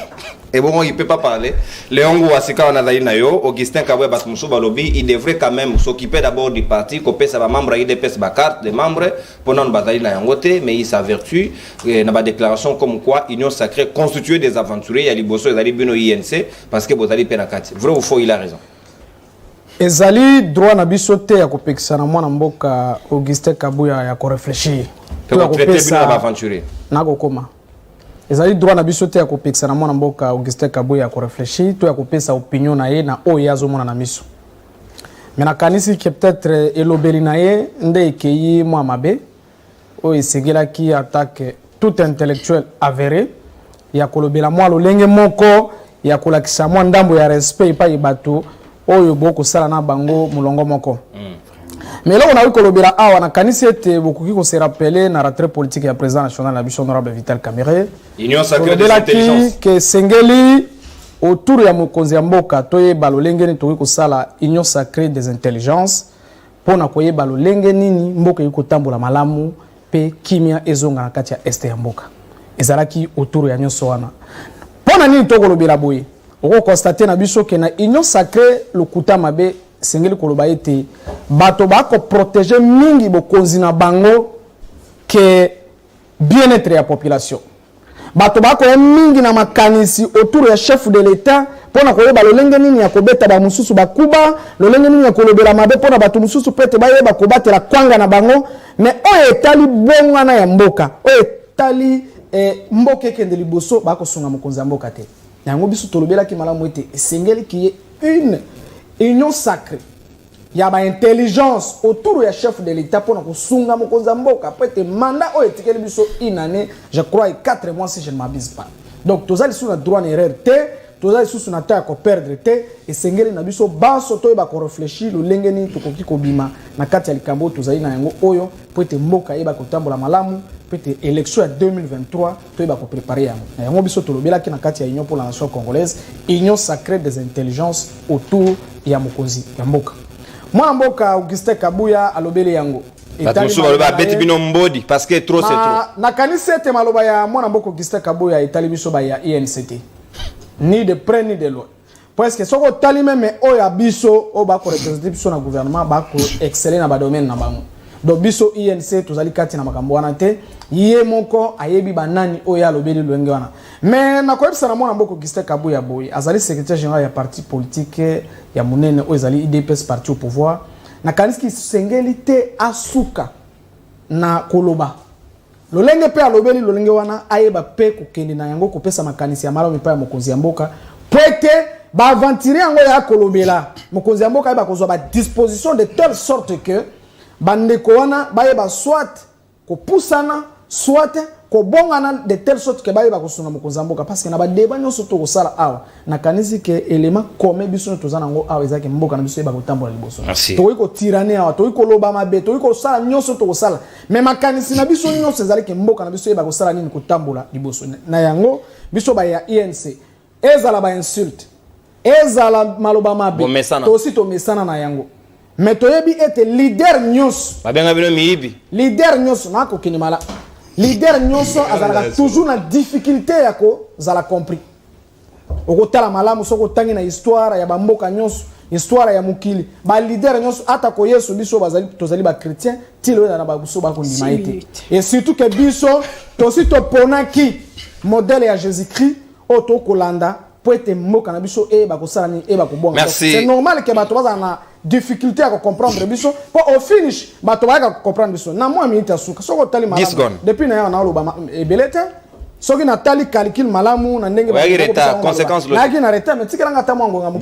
Et bon, il ne peut pas parler. Léon Ouassika Nayo, Augustin Kabouya Basmoussou Balobi, il devrait quand même s'occuper d'abord du parti, copier sa membre, il dépêche sa carte de membre pendant une bataille Nayangote, mais il s'avertue dans la déclaration comme quoi Union sacrée constituée des aventuriers, il y a les bossons, il y a les bino INC, parce que vous allez penakati. Vrai ou faux, il a raison. Ezali droit na biso te ya kopekisa na mwana mboka Augustin Kabouya ya ko réfléchir. Pour traiter bino aventurier. Nako koma. Ezali droit na biso te ya kopekisa na mwana mboka Augustin Kabouya ya ko réfléchir to ya kopesa opinion na ye na oyo azomona na miso. Mais na kanisi que peut-être elobeli na ye nde ekeyi mwa mabe oyo esegelaki attaque tout intellectuel avéré ya kolobela mwa lolenge moko ya kolakisa mwa ndambo ya respect epai bato oyo boko sala na bango mulongo moko. Mais là on a eu kolobela awa na kanisi ete bokoki ko se rappeler na retrait politique ya président national na biso honorable Vital Kamerhe. Union sacrée des intelligences. Que sengeli autour ya mokonzi ya mboka toye balolenge ni toki ko sala union sacrée des intelligences pona koye balolenge nini mboka yiko tambola malamu pe kimia ezonga na kati ya este ya mboka. Ezalaki autour ya nyonso wana. Pona nini to kolobela boye. Oko constater na biso ke na union sacrée lokuta mabe sengeli koloba ete bato bako protéger mingi bokonzi na bango ke bien-être ya population. Bato bako mingi na makanisi autour ya chef de l'état pona koyeba lolenge nini ya kobeta ba mususu bakuba lolenge nini ya kolobela mabe pona bato mususu pete bayeba kobatela kwanga na bango mais oyo etali bongwana ya mboka oyo etali mboka ekende liboso bako sunga mokonzi ya mboka te. Yango biso tolobela ki malamu ete esengeli ki ye une union sacrée. Il y a une intelligence autour du chef de l'État pour nous sunga mokonza mboka après te mandat o etikeli biso une année je crois 4 mois si je ne m'abuse pas. Donc tous les sous na droit erreur te tous les sous na ta ko perdre te et sengeli na biso baso to ba ko réfléchir le lengeni to koki ko bima na kati ya likambo tous na yango oyo pour te mboka eba ko tambola malamu peut-être élection à 2023 to ba ko préparer yango yango biso to lobela ki na kati ya union pour la nation congolaise union sacrée des intelligences autour ya mokonzi ya mboka mwana mboka Augustin Kabuya alobele yango Batusu baloba beti bino mbodi parce que trop c'est trop. Na kanisa te maloba ya mwana mboka Augustin Kabuya etali biso ba ya INCT. Ni de près ni de loin. Parce que soko tali même o ya biso o ba ko représenter biso na gouvernement ba ko exceller na ba domaine na bango. Donc biso INC tozali kati na makambo wana te ye moko ayebi banani o ya lobeli lwenge wana. Mais na ko ebisa na mwana mboka Augustin Kabuya boy azali secrétaire général ya parti politique ya munene o ezali IDPS parti au pouvoir. Na kanisi sengeli te asuka na koloba lolenge pe alobeli lolenge wana ayeba pe kokende na yango kopesa makanisi ya malamu pa ya mokonzi ya mboka pete ba aventurer yango ya kolobela mokonzi ya mboka ayeba kozwa ba disposition de telle sorte que bandeko wana bayeba soit kopusana soit kobongana de telle sorte que bayeba kosunga mokonzi ya mboka parce que na ba débat nyonso to kosala awa na kanisi ke élément commun biso tozana ngo awa ezaki mboka na biso yeba kotambola liboso to iko tirane awa to iko loba mabe to iko sala nyonso to kosala mais makanisi na biso nyonso ezali ke mboka na biso yeba kosala nini kotambola liboso na yango biso ba ya INC ezala ba insulte ezala maloba mabe to aussi to mesana na yango mais to yebi ete leader nyonso babenga bino miyibi leader nyonso na ko kinimala leader nyonso azalaka toujours na difficulté ya ko zala compris okotala malamu soko tangi na histoire ya bamboka nyonso histoire ya mukili ba leader nyonso ata ko Yesu biso bazali tozali ba chrétien tilo na ba buso ba ko ndima ete et surtout que biso to si to ponaki modèle ya Jésus-Christ o to kolanda po ete mboka na biso e ba ko sala ni e ba ko bonga c'est normal que bato baza na difficulté à comprendre biso pour au finish bato ba ka comprendre biso na moi minute asuka soko tali malamu depuis na ya na loba ebelete soki na tali calcul malamu na ndenge ba conséquence na ki na retard mais tikala ngata mwango ngamu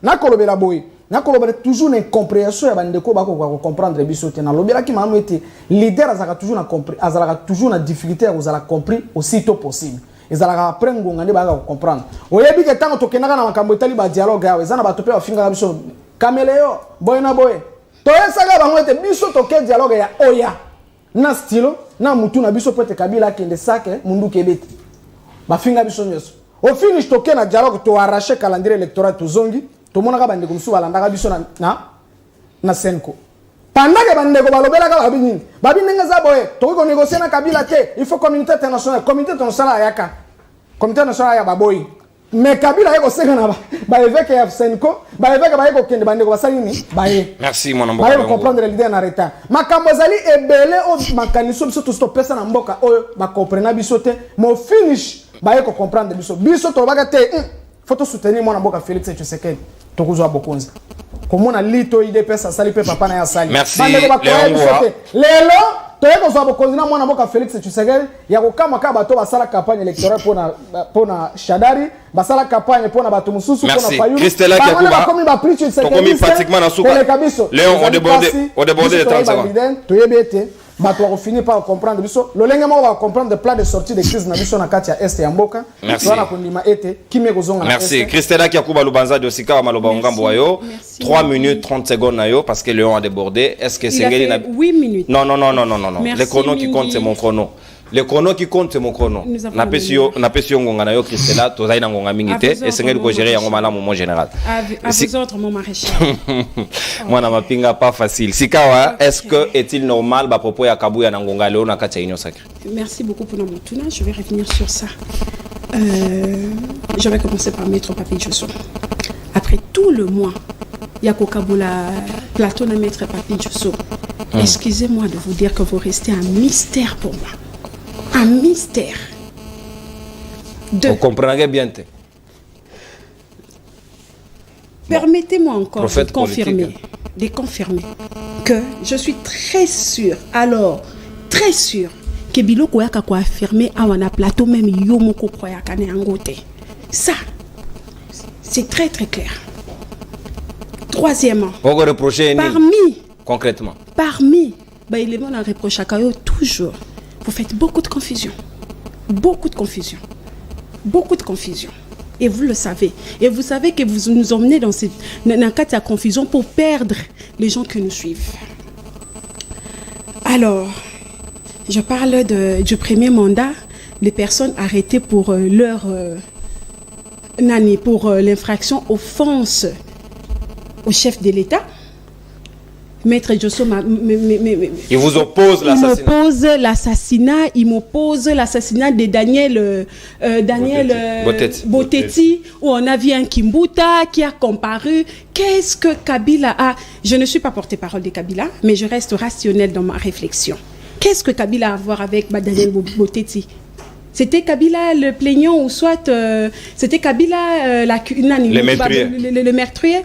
na kolobela boy na kolobela toujours une compréhension ya bandeko ba ko comprendre biso te na lobela ki malamu ete leader azaka toujours na compris azalaka toujours na difficulté à vous la compris aussitôt possible ezalaka après ngonga nde ba ka comprendre oyebi ke tango tokenaka na makambo etali ba dialogue yawe ezana bato pe bafinga biso Caméléo, boy na boy. Toye saga bango ete biso toke dialogue ya oya. Na stilo, na mutu na biso pete kabila kende sake mundu kebeti. Ba finga biso nyoso. Au finish toke na dialogue to arracher calendrier électoral to zongi, to monaka bandeko musu balanda biso na Senko. Pendant que bandeko balobela ka babini. Babini nga za boy, to ko négocier na kabila te, il faut communauté internationale, communauté internationale ayaka. Communauté internationale ya baboy. Mais Kabila yeko seka na ba évêque ya Senko ba évêque ba yeko kende bandeko basali ni ba ye merci mon mboka ba yeko comprendre l'idée na retard makambo zali ebele o makaniso biso to stopesa na mboka oyo ba comprendre biso te mo finish ba yeko comprendre biso to baka te faut soutenir mon mboka Félix Tshisekedi to kuzwa bokonzi komona lito IDPS asali pe papa na ya sali bandeko ba lelo toye kozwa bokonzi na mwana mboka Félix Tshisekedi ya kokama ka bato basala campagne électorale pona Shadari basala campagne pona bato mususu pona Fayulu Christela Kiakuba komi ba preach Tshisekedi pratiquement na souka Léon on débordé de 30 secondes toye bete bato ko finir par comprendre biso lolenge mo ba comprendre le plan de sortie de crise na biso na kati ya est ya mboka wana kundima ete kimé kozonga merci Christela Kiakuba Lubanza de Osika Maloba Ngambo wayo 3 minutes 30 secondes na yo parce que Léon a débordé est-ce que Sengeli na 8 minutes non le chrono qui compte c'est mon chrono le chrono qui compte c'est mon chrono na pesio ngonga na yo Christela tozai na ngonga mingité et Sengeli ko gérer yango malamu mon général à vous autres mon maréchal moi na mapinga pas facile sikawa est-ce que est-il normal ba propos ya Kabuya na ngonga leo na kati ya union sacrée merci beaucoup pour notre tournage je vais revenir sur ça je vais commencer par Maître Papi Djosso après tout le mois Yako Kabula plateau na Maître Papi Djosso excusez-moi de vous dire que vous restez un mystère pour moi un mystère. Vous comprenez bien. Permettez-moi encore de confirmer que je suis très sûr, alors très sûr que Biloko Yaka ko affirmer à un plateau même Yomoko Koyaka ne angote. Ça, c'est très très clair. Troisièmement, concrètement, parmi les éléments à reprocher à Kayo toujours. Vous faites beaucoup de confusion. Beaucoup de confusion. Beaucoup de confusion. Et vous le savez. Et vous savez que vous nous emmenez dans un cas de confusion pour perdre les gens qui nous suivent. Alors, Je parle du premier mandat, les personnes arrêtées pour pour l'infraction offense au chef de l'État. Maître Josso il vous oppose l'assassinat. Il m'oppose l'assassinat de Daniel Botetti, où on a vu un Kimbuta qui a comparu. Qu'est-ce que Kabila a? Je ne suis pas porte-parole de Kabila, mais je reste rationnelle dans ma réflexion. Qu'est-ce que Kabila a à voir avec Daniel Botetti? C'était Kabila le plaignant ou soit c'était Kabila le meurtrier?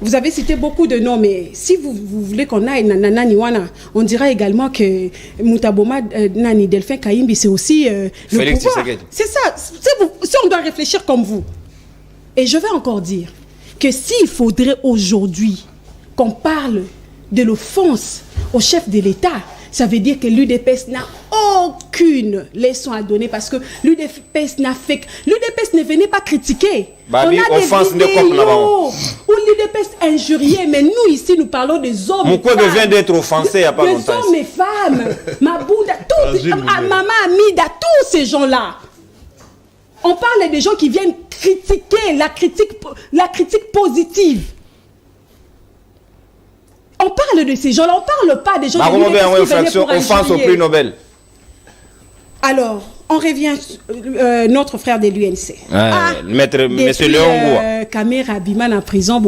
Vous avez cité beaucoup de noms, mais si vous voulez qu'on aille Nana Niwana, on dira également que Mutaboma Nani Delphin Kaimbi, c'est aussi le Félix pouvoir. C'est ça. Si on doit réfléchir comme vous. Et je vais encore dire que s'il faudrait aujourd'hui qu'on parle de l'offense au chef de l'État, ça veut dire que l'UDPS n'a aucune leçon à donner parce que l'UDPS ne venait pas critiquer. Bah, on a des vidéos où l'UDPS injuriait, mais nous ici nous parlons des hommes. Pourquoi vient d'être offensé il n'y a pas longtemps? Des hommes et femmes, Mabouda, Maman Amida, tous ces gens-là. On parle des gens qui viennent critiquer la critique positive. On parle de ces gens-là, on ne parle pas des gens qui venaient pour offense au prix Nobel. Alors, on revient notre frère de l'UNC. Monsieur Léon Kamera Biman en prison,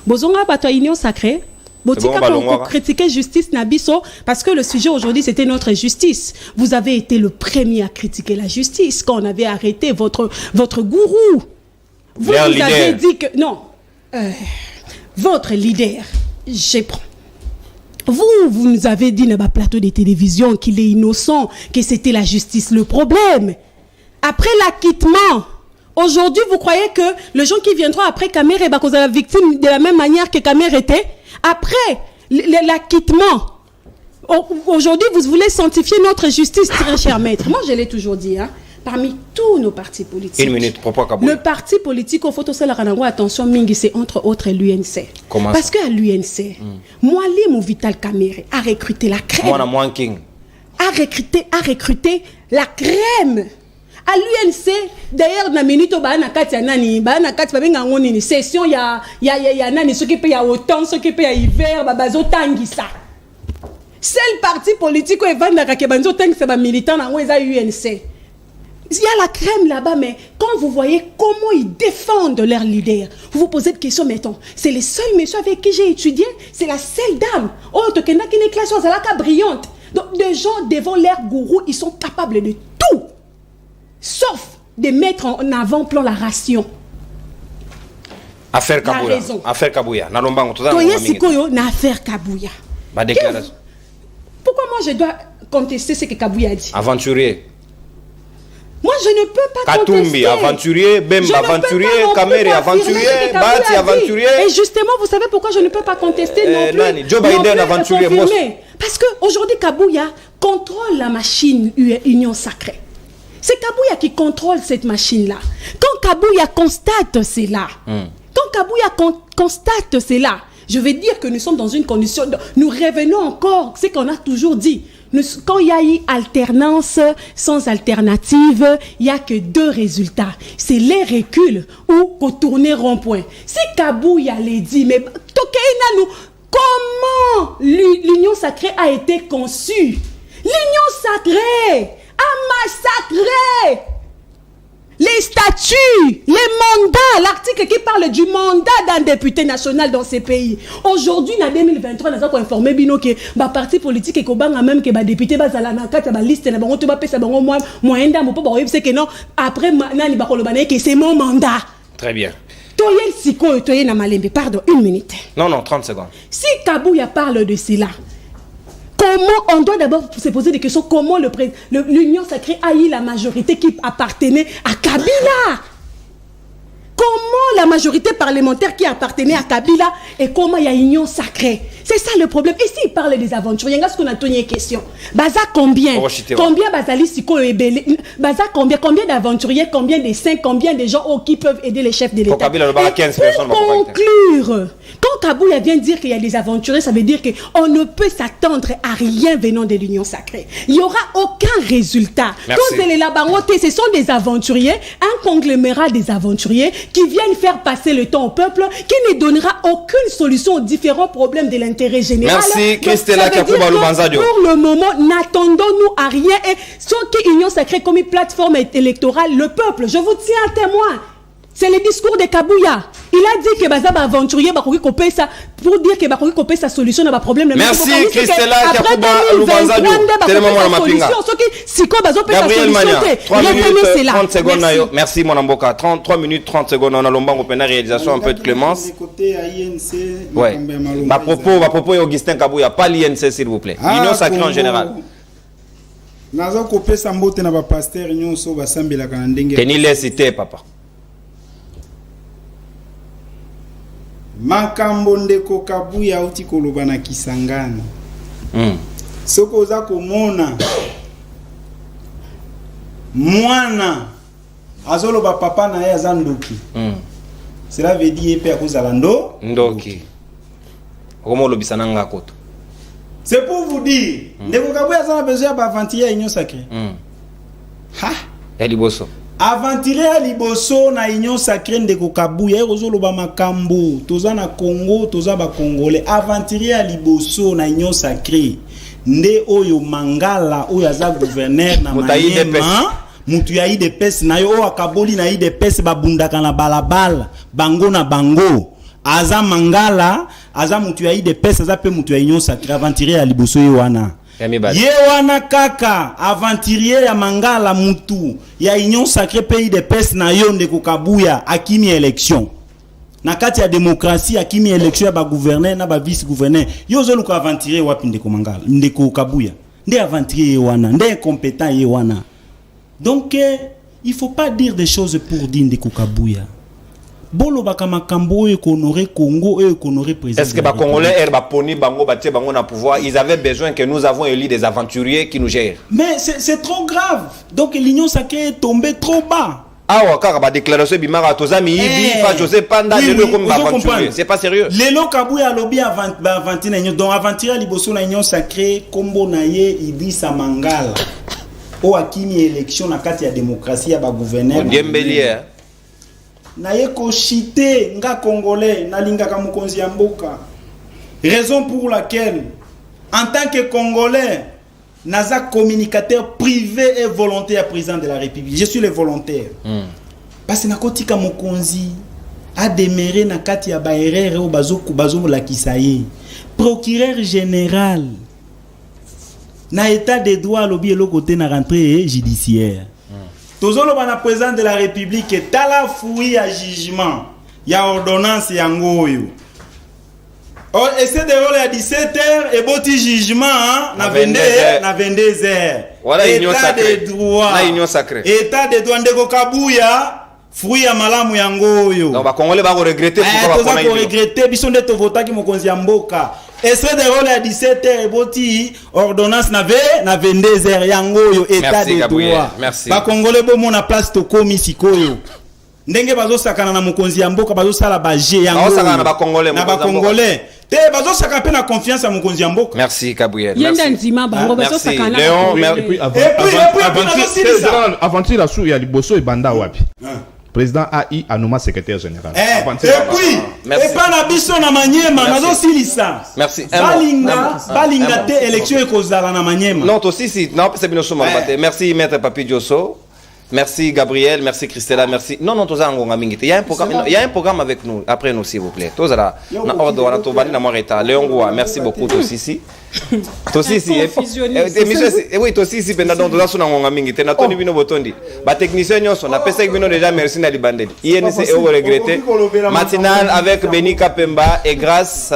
Bozonga Bato Union Sacrée. Botika pour critiquer justice Nabiso, parce que le sujet aujourd'hui c'était notre justice. Vous avez été le premier à critiquer la justice quand on avait arrêté votre gourou. Vous avez dit que non, votre leader, vous nous avez dit dans le plateau de télévision qu'il est innocent, que c'était la justice le problème. Après l'acquittement, aujourd'hui vous croyez que les gens qui viendront après Kamere va causer la victime de la même manière que Kamere était? Après l'acquittement, aujourd'hui vous voulez sanctifier notre justice, très cher maître. Moi je l'ai toujours dit, hein. Parmi tous nos partis politiques. Une minute, pourquoi Kabouya? Le parti politique au photo attention Mingi, c'est entre autres l'UNC. Parce qu'à l'UNC, Mwali Mouvital Kamere a recruté la crème. A recruté la crème. À l'UNC, d'ailleurs, na minute ba na kati nani, ba na kati ba benga ngoni session ya nani ce qui peut ya automne, ce qui peut ya hiver, ba bazo tangisa. Seul parti politique où vanda ka banzo tang c'est ba militant na ngoi za UNC. Il y a la crème là-bas, mais quand vous voyez comment ils défendent leur leader, vous vous posez des questions, mais attends, c'est les seuls messieurs avec qui j'ai étudié, c'est la seule dame. Oh, tu connais une classe, c'est la cas brillante. Donc, des gens devant leur gourou, ils sont capables de tout, sauf de mettre en avant-plan la ration. Affaire Kabouya. Affaire Kabouya. Affaire Kabouya. Pourquoi moi je dois contester ce que Kabouya a dit? Aventurier. Moi, je ne peux pas Katumbi, aventurier, Bemba, aventurier, Kamere, aventurier, Bati, aventurier. Et justement, vous savez pourquoi je ne peux pas contester non plus? Joe Biden, aventurier. Parce qu'aujourd'hui, Kabouya contrôle la machine Union Sacrée. C'est Kabouya qui contrôle cette machine-là. Quand Kabouya constate cela, je vais dire que nous sommes dans une condition... Nous revenons encore, c'est qu'on a toujours dit. Quand il y a eu alternance sans alternative, il n'y a que deux résultats. C'est les reculs ou contourner rond-point. Si Kabouya l'a dit, mais comment l'Union Sacrée a été conçue? L'Union Sacrée a massacré les statuts, les mandats, l'article qui parle du mandat d'un député national dans ces pays. Aujourd'hui, en 2023, nous avons informé que le parti politique et même que les députés sont dans la liste, après, c'est mon mandat. Très bien. Pardon, une minute. Non, 30 secondes. Si Kabouya parle de cela, comment on doit d'abord se poser des questions? Comment l'Union Sacrée a eu la majorité qui appartenait à Kabila? Comment la majorité parlementaire qui appartenait à Kabila et comment il y a Union Sacrée? C'est ça le problème. Et s'il parle des aventuriers, regarde ce qu'on a tenu une question. Baza combien? Combien Bazali Siko et Belé? Baza combien d'aventuriers? Combien de saints? Combien de gens qui peuvent aider les chefs de l'État? Pour conclure, quand Kabouya vient dire qu'il y a des aventuriers, ça veut dire qu'on ne peut s'attendre à rien venant de l'Union sacrée. Il n'y aura aucun résultat. Tous les Labangote, ce sont des aventuriers, un conglomérat des aventuriers qui viennent faire passer le temps au peuple, qui ne donnera aucune solution aux différents problèmes de l'intérêt général. Merci, Christella Kakouba Lubanzadio. Pour le moment, n'attendons-nous à rien. Et ce que l'Union sacrée comme une plateforme électorale, le peuple, je vous tiens à témoin. C'est le discours de Kabouya. Il a dit que Bazaba aventurier Bakoki Kopé ça pour dire que Bakoki Kopé sa solution à problème. Merci Christella Kakouba Lubanzadio. Tellement moi ma pinga. Gabriel Mania. 3 minutes 30 secondes. Merci mon amboka. 3 minutes 30 secondes. On a lombango pena réalisation un peu de clémence. Ouais. Ma propos Augustin Kabouya, pas l'INC s'il vous plaît. L'Union sacrée en général. Nazo kopé sambote na ba pasteur nyonso basambela kana ndenge. Teni les citer papa. Makambo ndeko Kabouya uti koloba na Kisangani. Soko oza komona mwana azoloba papa na ye azandoki. Cela veut dire pe akozala ndoki. Comment lobisana ngakoto. C'est pour vous dire, ndeko Kabouya a besoin d'aventurier à l'Union sacrée. Ha? Eliboso. Aventurer à Liboso na Union sacrée ndeko Kabouya ezoloba makambo toza na Congo toza ba Congolais. Aventurer à Liboso na Union sacrée nde oyo Mangala oyo aza gouverneur na Manyema mutu ya IDPS na yo o akaboli na IDPS babundaka na balabala bango na bango aza Mangala aza mutu ya IDPS aza pe mutu ya Union sacrée. Aventurer à Liboso ye wana Yewana kaka aventurier ya Mangala mutu ya Union sacrée pays de pes na yo ndeko Kabouya akimi élection na kati ya démocratie akimi élection ya ba gouverneur na ba vice gouverneur yo zo luka aventurier wapi ndeko Mangala ndeko Kabouya nde aventurier wana nde compétent ye wana. Donc il faut pas dire des choses pour dire ndeko Kabouya. Bolo bakamakambo e honorer Congo et honorer président. Est-ce que les Congolais poni bango batie bango na pouvoir, ils avaient besoin que nous avons élu des aventuriers qui nous gèrent. Mais c'est trop grave. Donc l'Union sacrée est tombée trop bas. Ah ouais, car ba déclaration bimara tozami ibi pas José Panda de le comme aventurier. C'est pas sérieux. Lelo Kabouya lobby aventure na donc aventure liboso na Union sacrée kombo na ye Idrissa Mangala. O akimi élection na kati ya démocratie ya ba gouverneur. Diembelier. Na ye ko chité nga congolais na lingaka mukonzi ya mboka. Raison pour laquelle en tant que congolais naza communicateur privé et volontaire président de la République. Je suis le volontaire. Parce que nakotika mukonzi a demeuré na kati ya ba erreur o bazo la kisaye. Procureur général na état de droit lobby le côté na rentrée judiciaire. Tozolo bana président de la République est à la fouille à jugement. Il y a ordonnance yangoyo. Oh, et c'est de rôle à 17h et boti jugement na 22h. Voilà l'Union sacrée. La Union sacrée. État de droit ndeko Kabouya fouille à malamu yangoyo. Donc ba Congolais ba regretter pourquoi ba regretter biso nde to votaki mokonzi ya mboka. Et c'est de rôle à 17h et boti ordonnance na 22h yangoyo état de droit. Merci. Ba Congolais bo mona place to komi sikoyo. Ndenge bazo sakana na mokonzi ya mboka bazo sala ba G yangoyo. Bazo sakana na ba Congolais. Na ba Congolais. Te bazo sakana pe na confiance à mokonzi ya mboka. Merci Gabriel. Yenda nzima bango bazo sakana. Léon, et puis aventure la sou ya liboso e banda wapi. Président AI Anouma secrétaire général. Et puis, et pas la biso na Manyema, nazo silisa. Merci. Balinga te élection e kozala na Manyema. Non, aussi si, non, c'est bien sûr maté. Merci maître Papi Diosso. Merci Gabriel, merci Christella, merci. Non, toza ngonga mingi. Il y a un programme avec nous après nous s'il vous plaît. Toza la na ordre na to bani na moreta. Léon, merci beaucoup Tosisi. Tosisi oui Tosisi penda donc toza sona ngonga mingi. Te na toni bino botondi. Ba technicien nyonso na pesa bino déjà merci na libandeli. INC et vous regrettez. Matinal avec Beni Kapemba et grâce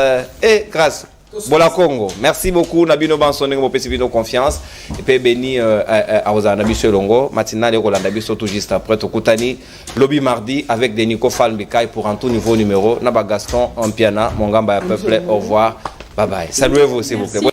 Bola Congo. Merci beaucoup Nabino Bansoneng mo pesi bino confiance et puis béni à Ozana Biso Longo matinal et Rolanda Biso tout juste après Tokutani lobby mardi avec des Nico Falmbikai pour un tout nouveau numéro Naba Gaston en piana mon gamba peuple au revoir bye bye saluez-vous s'il vous plaît.